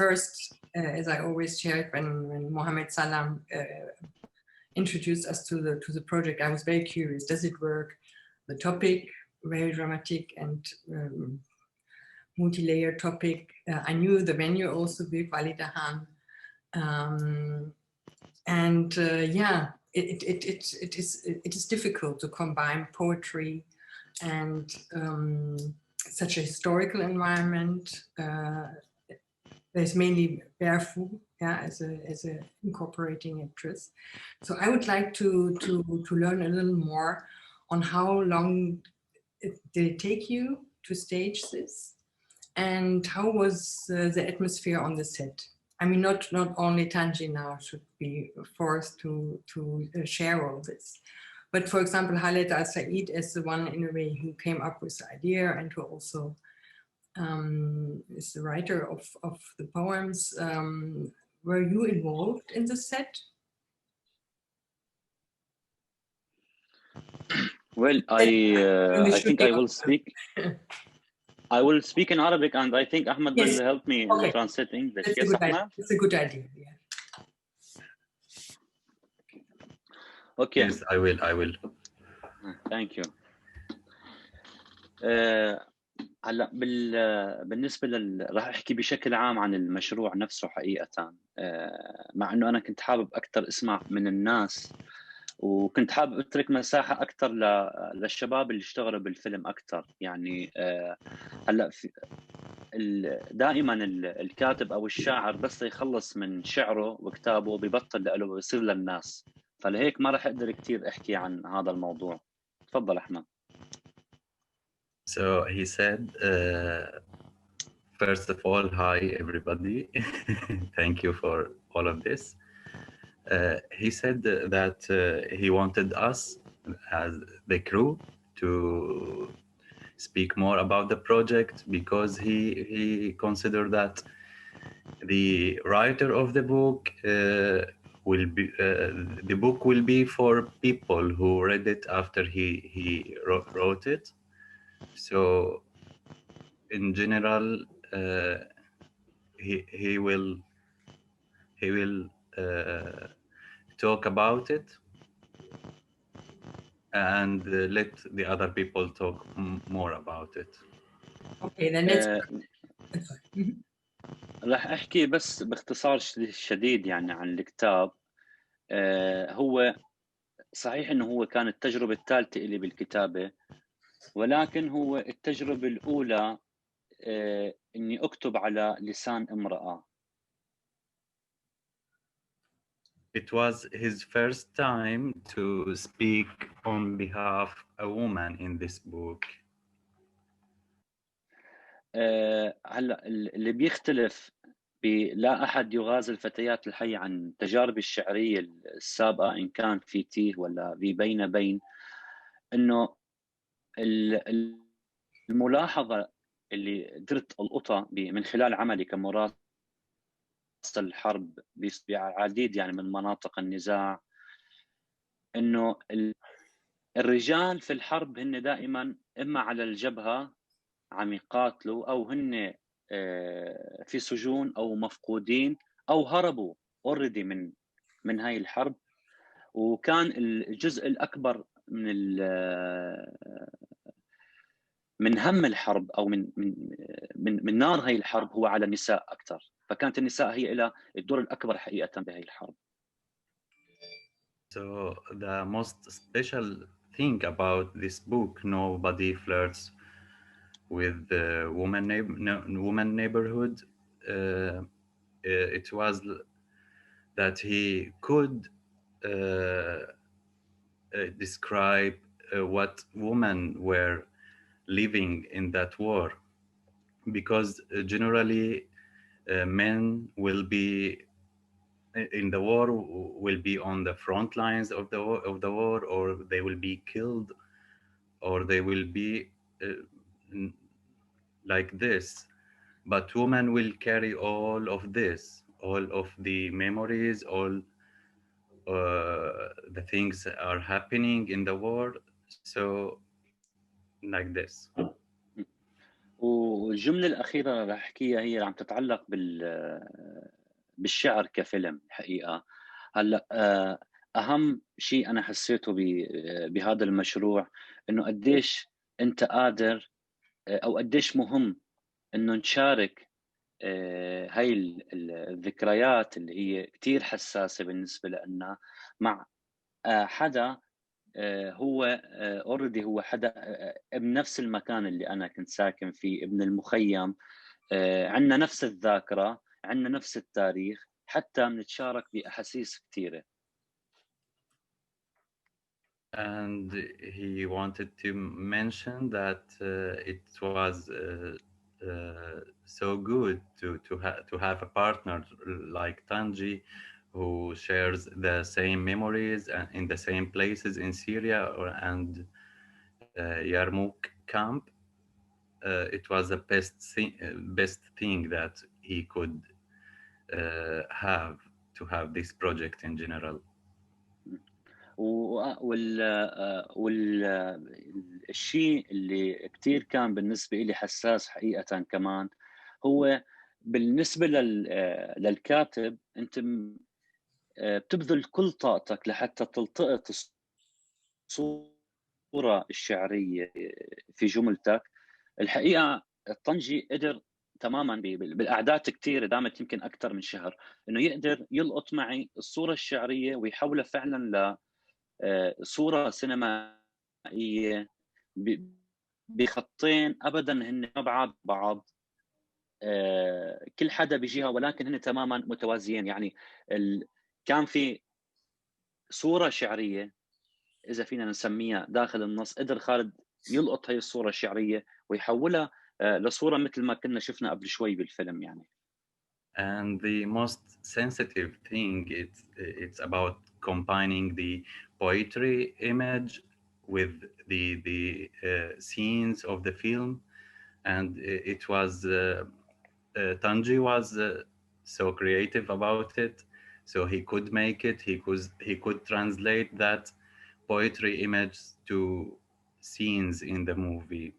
[SPEAKER 2] first, as I always shared, when Mohammed Salam introduced us to the project. I was very curious. Does it work? The topic, very dramatic and multi-layer topic. I knew the venue also, Bild Validahan. Yeah, it is difficult to combine poetry and such a historical environment. There's mainly Berfu, yeah, as a incorporating actress. So I would like to learn a little more on how long did it take you to stage this, and how was the atmosphere on the set? I mean, not only Tanji now should be forced to share all this, but for example, Khaled al Said as the one in a way who came up with the idea and who also is the writer of the poems. Were you involved in the set?
[SPEAKER 9] Well, I think I will speak. I will speak in Arabic, and I think Ahmed will help me in translate English.
[SPEAKER 2] That's
[SPEAKER 9] yes, Ahmed?
[SPEAKER 2] It's a good idea. Yeah.
[SPEAKER 9] Okay.
[SPEAKER 10] Yes, I will.
[SPEAKER 9] Thank you. هلا بالنسبه راح احكي بشكل عام عن المشروع نفسه حقيقه، مع انه انا كنت حابب اكثر اسمع من الناس، وكنت حابب اترك مساحه اكثر للشباب اللي اشتغلوا بالفيلم اكثر. يعني هلا دائما الكاتب او الشاعر بس يخلص من شعره وكتابه ببطل له بيصير للناس، فلهيك ما راح اقدر كثير احكي عن هذا الموضوع. تفضل احمد.
[SPEAKER 10] So he said, first of all, hi everybody. Thank you for all of this. He said that he wanted us as the crew to speak more about the project because he considered that the writer of the book the book will be for people who read it after he wrote it. So in general, he will talk about it and let the other people talk more about it.
[SPEAKER 2] Okay, then let's.
[SPEAKER 9] راح احكي بس باختصار شديد يعني عن الكتاب. هو صحيح انه هو كانت التجربه الثالثه لي بالكتابه، ولكن هو التجربه الاولى اني اكتب على لسان امراه.
[SPEAKER 10] It was his first time to speak on behalf of a woman in this book.
[SPEAKER 9] هلا اللي بيختلف لا أحد يغازل الفتيات الحية عن تجاربي الشعرية السابقة إن كان في تيه ولا في بين بين، إنه الملاحظة اللي قدرت ألقطها من خلال عملي كمراسل الحرب بعديد يعني من مناطق النزاع، إنه الرجال في الحرب هن دائما إما على الجبهة عم يقاتلوا أو هن في سجون أو مفقودين أو هربوا already من هاي الحرب. وكان الجزء الأكبر من هم الحرب أو من نار هاي الحرب هو على النساء أكثر، فكانت النساء هي لها الدور الأكبر حقيقة بهاي الحرب.
[SPEAKER 10] So the most special thing about this book, Nobody Flirts with the woman neighborhood, it was that he could describe what women were living in that war, because generally men will be in the war, will be on the front lines of the war, or they will be killed, or they will be like this. But women will carry all of this, all of the memories, all the things that are happening in the war. So like this.
[SPEAKER 9] والجملة الأخيرة اللي راح أحكيها هي عم تتعلق بالشعر كفيلم الحقيقة. هلا أهم شيء أنا حسيته بهذا المشروع إنه قديش أنت قادر أو قديش مهم إنه نشارك هاي الذكريات اللي هي كتير حساسة بالنسبة لنا مع حدا هو اوريدي هو حدا بنفس المكان اللي انا كنت ساكن فيه، ابن المخيم، عندنا نفس الذاكره، عندنا نفس التاريخ، حتى بنتشارك باحاسيس كثيره.
[SPEAKER 10] And he wanted to mention that it was so good to have a partner like Tanji, who shares the same memories in the same places in Syria and Yarmouk camp. It was the best thing that he could have this project in general.
[SPEAKER 9] والشيء اللي كتير كان بالنسبة لي حساس حقيقة كمان هو بالنسبة للكاتب، أنت بتبذل كل طاقتك لحتى تلتقط الصورة الشعرية في جملتك. الحقيقة الطنجي قدر تماما بالأعداد كتير، دامت يمكن أكثر من شهر، إنه يقدر يلقط معي الصورة الشعرية ويحولها فعلا لصورة سينمائية بخطين أبدا هن بعض بعض، كل حدا بجهة ولكن هن تماما متوازيين. يعني كان في صورة شعرية إذا فينا نسميها داخل النص، قدر خالد يلقط هاي الصورة الشعرية ويحولها لصورة مثل ما كنا شفنا قبل شوي بالفيلم يعني.
[SPEAKER 10] And the most sensitive thing it's about combining the poetry image with the scenes of the film, and it was Tanji was so creative about it, so he could make it. He could translate that poetry image to scenes in the movie,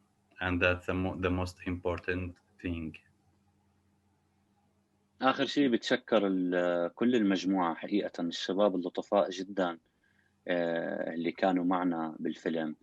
[SPEAKER 10] and that's the most important thing.
[SPEAKER 9] آخر شيء بتشكر كل المجموعة حقيقة، الشباب اللطفاء جدا اللي كانوا معنا بالفيلم،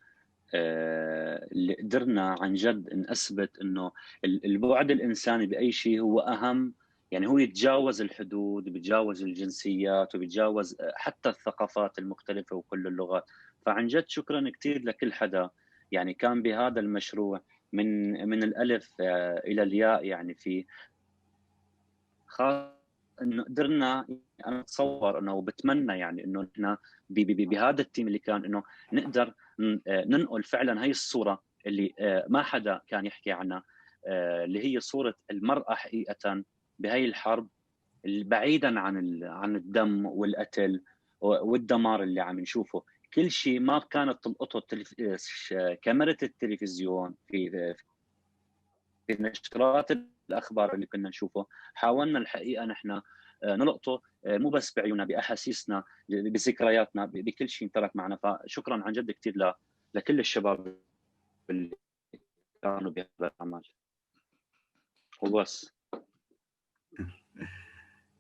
[SPEAKER 9] اللي قدرنا عن جد أن أثبت أنه البعد الإنساني بأي شيء هو أهم. يعني هو يتجاوز الحدود، بيتجاوز الجنسيات، وبيتجاوز حتى الثقافات المختلفة وكل اللغات. فعن جد شكرا كثير لكل حدا يعني كان بهذا المشروع من الألف إلى الياء، يعني في خاص انه قدرنا، انا اتصور انه وبتمنى يعني انه احنا بهذا التيم اللي كان انه نقدر ننقل فعلا هي الصوره اللي ما حدا كان يحكي عنها، اللي هي صوره المراه حقيقه بهي الحرب، بعيدا عن الدم والقتل والدمار اللي عم نشوفه. كل شيء ما كانت تلقطه كاميرا التلفزيون في نشرات الاخبار اللي كنا نشوفه. حاولنا الحقيقه نحن نلقطه مو بس بعيوننا، باحاسيسنا، بذكرياتنا، بكل شيء ترك معنا. فشكرا عن جد كثير لكل الشباب اللي كانوا بهذا العمل. وبس.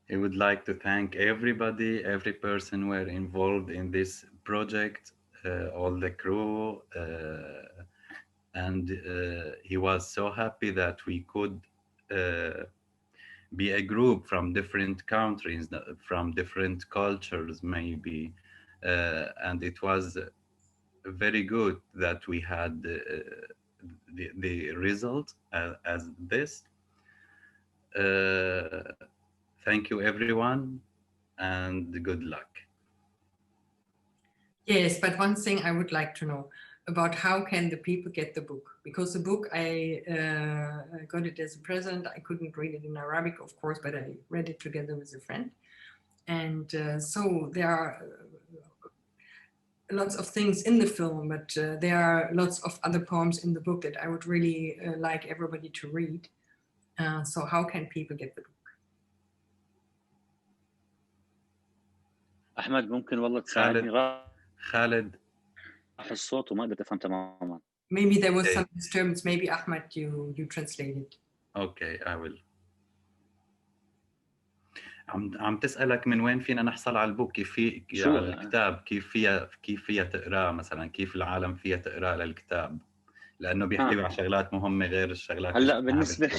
[SPEAKER 10] He would like to thank everybody, every person were involved in this project, all the crew, and he was so happy that we could be a group from different countries, from different cultures maybe, and it was very good that we had the result as this. Thank you everyone and good luck.
[SPEAKER 2] Yes, but one thing I would like to know about how can the people get the book? Because the book, I got it as a present. I couldn't read it in Arabic, of course, but I read it together with a friend. And so there are lots of things in the film, but there are lots of other poems in the book that I would really like everybody to read. So how can people get the book?
[SPEAKER 9] أحمد ممكن والله تساعدني؟
[SPEAKER 10] Khaled.
[SPEAKER 9] راح الصوت وما قدرت أفهم تماما.
[SPEAKER 2] Maybe there was some disturbance. Maybe Ahmed, you translated.
[SPEAKER 10] Okay, I will. عم تسألك من وين فينا نحصل على البوك، كيف في على الكتاب، كيف فيها تقراه مثلا، كيف العالم فيها تقراه للكتاب، لأنه بيحتوي على شغلات مهمة غير الشغلات
[SPEAKER 9] هلا بالنسبة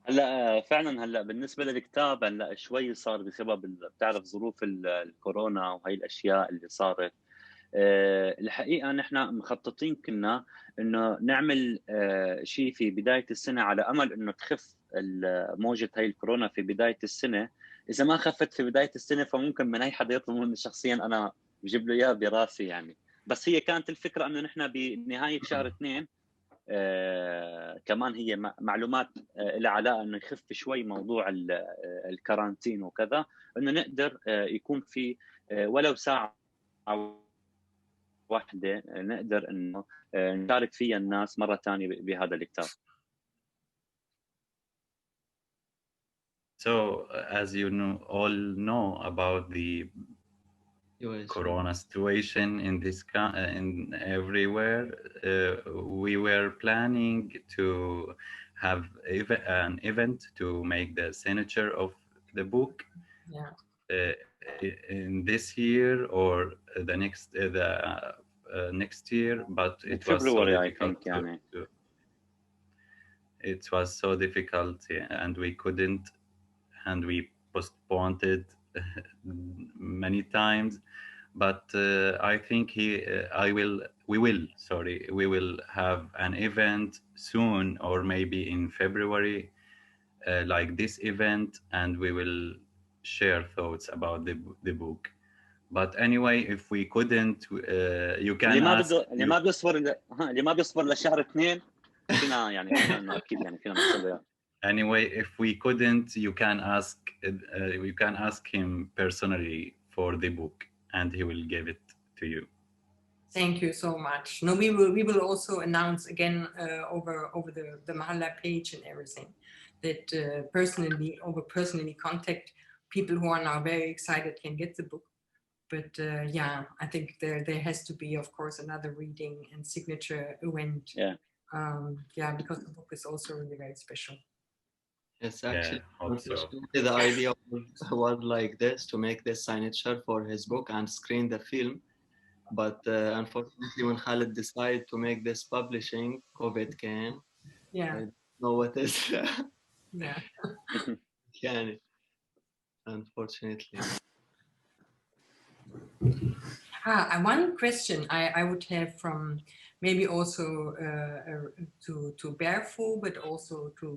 [SPEAKER 9] هلا فعلا هلا بالنسبة للكتاب هلا شوي صار بسبب بتعرف ظروف الكورونا وهي الأشياء اللي صارت. الحقيقة نحن مخططين كنا إنه نعمل شيء في بداية السنة على أمل إنه تخف موجة هاي الكورونا في بداية السنة. إذا ما خفت في بداية السنة فممكن من أي حدا يطلب مني شخصيا أنا بجيب له إياه براسي يعني. بس هي كانت الفكرة إنه نحن بنهاية شهر 2 كمان هي معلومات لها علاقة إنه يخف شوي موضوع الكارانتين وكذا، إنه نقدر يكون في ولو ساعة واحدة نقدر إنه نشارك فيها الناس مرة ثانية بهذا الكتاب.
[SPEAKER 10] So, as you all know about the Corona situation in in everywhere, we were planning to have an event to make the signature of the book.
[SPEAKER 2] Yeah.
[SPEAKER 10] In this year or the next year, but it was so difficult. It was so difficult, and we couldn't, and we postponed it many times. But I think we will have an event soon, or maybe in February, like this event, and we will share thoughts about the book. But anyway, if we couldn't, you can ask.
[SPEAKER 9] اللي ما بيصبر لشهر 2 فينا يعني اكيد يعني فينا نحصل.
[SPEAKER 10] Anyway, if we couldn't, you can ask him personally for the book, and he will give it to you.
[SPEAKER 2] Thank you so much. No, we will also announce again over the Mahalla page and everything that personally contact people who are now very excited can get the book. But yeah, I think there has to be, of course, another reading and signature event.
[SPEAKER 9] Yeah,
[SPEAKER 2] because the book is also really very special.
[SPEAKER 8] Yes, actually,
[SPEAKER 10] so.
[SPEAKER 8] The idea was like this, to make this signature for his book and screen the film. But unfortunately, when Khaled decided to make this publishing, COVID came.
[SPEAKER 2] Yeah.
[SPEAKER 8] I don't know what is.
[SPEAKER 2] Yeah.
[SPEAKER 8] Yeah, unfortunately.
[SPEAKER 2] One question I would have from maybe also to Berfu, but also to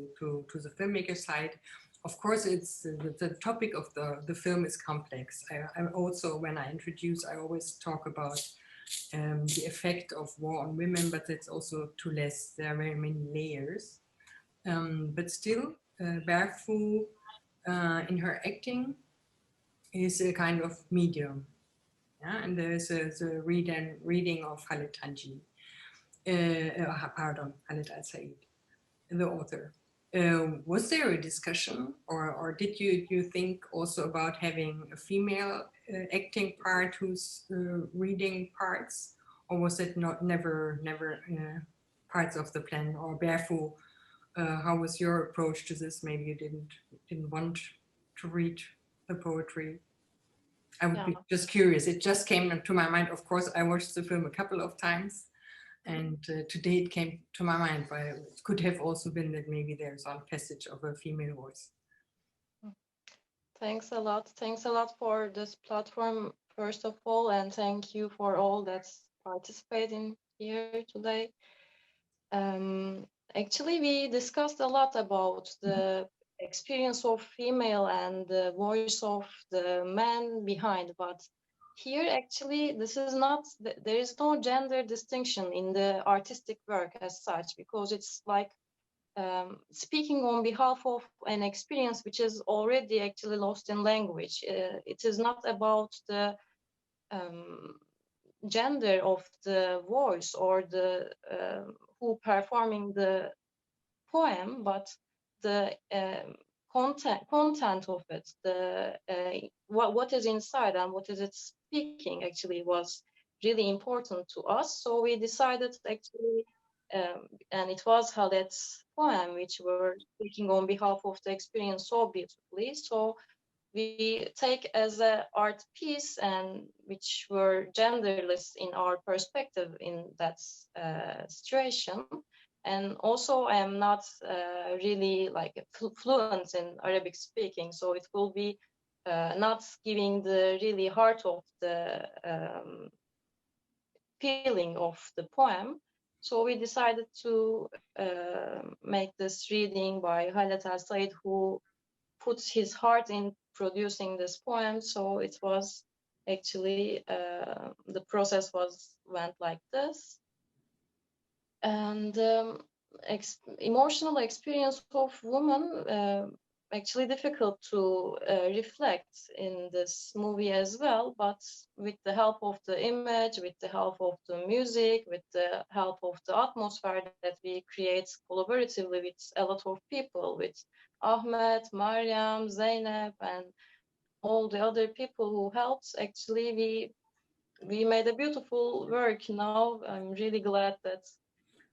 [SPEAKER 2] the filmmaker side. Of course, it's the topic of the film is complex. I also, when I introduce, I always talk about the effect of war on women, but it's also too less. There are very many layers. But still, Berfu in her acting is a kind of medium. Yeah, and there's a reading of Khaled Tanji, Khaled al Said, the author. Was there a discussion, or did you think also about having a female acting part who's reading parts, or was it never parts of the plan? Or Berfu, how was your approach to this? Maybe you didn't want to read the poetry. I would be just curious. It just came to my mind. Of course, I watched the film a couple of times, and today it came to my mind. But it could have also been that maybe there's one passage of a female voice.
[SPEAKER 7] Thanks a lot. Thanks a lot for this platform, first of all, and thank you for all that's participating here today. Actually, we discussed a lot about the experience of female and the voice of the man behind, but here actually this is not, there is no gender distinction in the artistic work as such, because it's like speaking on behalf of an experience which is already actually lost in language. It is not about the gender of the voice or the who performing the poem, but the content of it, the what is inside and what is it speaking actually was really important to us. So we decided actually, and it was Khaled's poem which were speaking on behalf of the experience so beautifully. So we take as an art piece, and which were genderless in our perspective in that situation. And also I am not really like fluent in Arabic speaking, so it will be not giving the really heart of the feeling of the poem. So we decided to make this reading by Khaled al Said, who puts his heart in producing this poem. So it was actually, the process went like this. And emotional experience of woman, actually difficult to reflect in this movie as well, but with the help of the image, with the help of the music, with the help of the atmosphere that we create collaboratively with a lot of people, with Ahmed, Mariam, Zeynep, and all the other people who helped, actually we made a beautiful work now. I'm really glad that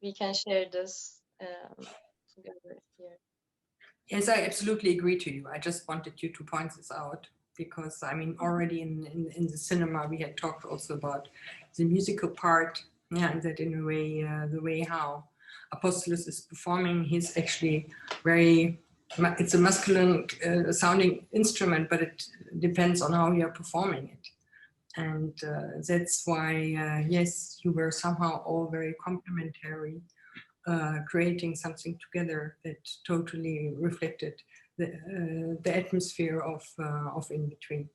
[SPEAKER 7] we can share this together here.
[SPEAKER 2] Yes, I absolutely agree to you. I just wanted you to point this out because, I mean, already in the cinema we had talked also about the musical part, yeah, and that in a way, the way how Apostolos is performing, he's actually it's a masculine sounding instrument, but it depends on how you're performing it. And that's why, yes, you were somehow all very complementary, creating something together that totally reflected the atmosphere of In Between.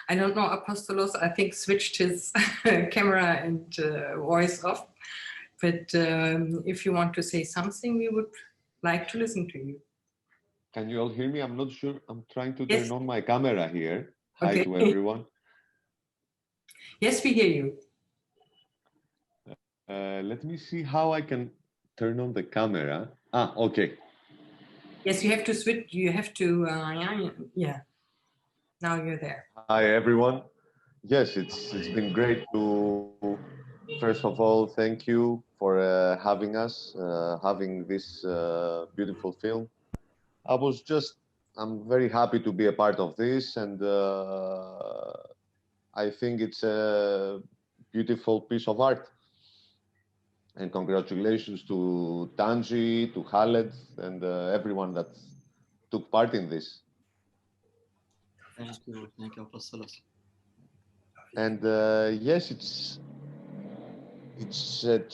[SPEAKER 2] I don't know, Apostolos, I think switched his camera and voice off, but if you want to say something, we would like to listen to you.
[SPEAKER 6] Can you all hear me? I'm not sure. I'm trying to
[SPEAKER 2] Yes.
[SPEAKER 6] turn on my camera here. Hi
[SPEAKER 2] Okay.
[SPEAKER 6] to everyone.
[SPEAKER 2] Yes, we hear you.
[SPEAKER 6] Let me see how I can turn on the camera. Ah, okay.
[SPEAKER 2] Yes, you have to switch. You have to, yeah. Now you're there.
[SPEAKER 6] Hi, everyone. Yes, it's been great to, first of all, thank you for having us, having this beautiful film. I'm very happy to be a part of this, and I think it's a beautiful piece of art. And congratulations to Tanji, to Khaled, and everyone that took part in this.
[SPEAKER 8] Thank you, Apostolos.
[SPEAKER 6] And yes, it's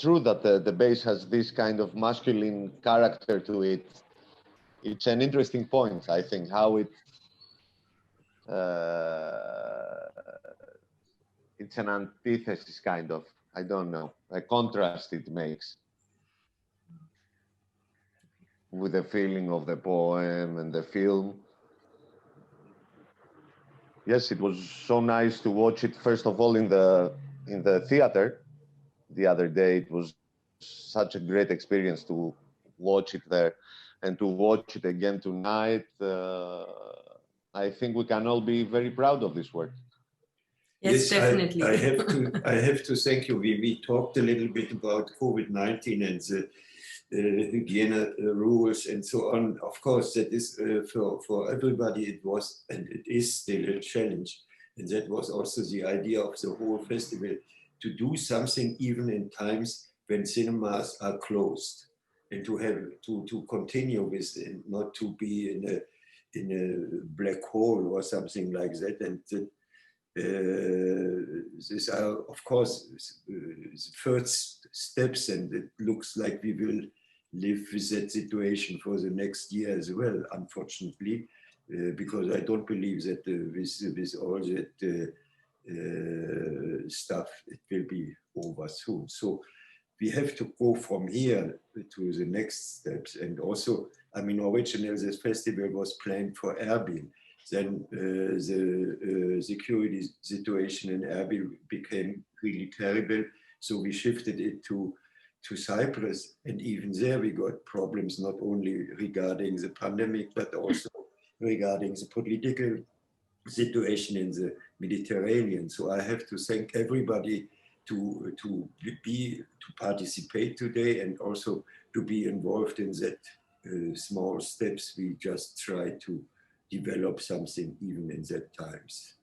[SPEAKER 6] true that the bass has this kind of masculine character to it. It's an interesting point, I think, how it's an antithesis kind of, I don't know, a contrast it makes with the feeling of the poem and the film. Yes, it was so nice to watch it, first of all, in the theater the other day. It was such a great experience to watch it there, and to watch it again tonight. I think we can all be very proud of this work.
[SPEAKER 2] Yes, definitely.
[SPEAKER 1] I have to thank you. We talked a little bit about COVID-19 and the hygiene rules and so on. Of course, that is for everybody, it was and it is still a challenge. And that was also the idea of the whole festival, to do something even in times when cinemas are closed, and to have to continue with it, and not to be in a black hole or something like that. And these are, of course, the first steps, and it looks like we will live with that situation for the next year as well, unfortunately, because I don't believe that with all that stuff, it will be over soon. So we have to go from here to the next steps. And also, I mean, originally this festival was planned for Erbil. Then the security situation in Erbil became really terrible. So we shifted it to Cyprus. And even there we got problems, not only regarding the pandemic, but also regarding the political situation in the Mediterranean. So I have to thank everybody to participate today, and also to be involved in that small steps. We just try to develop something even in that times.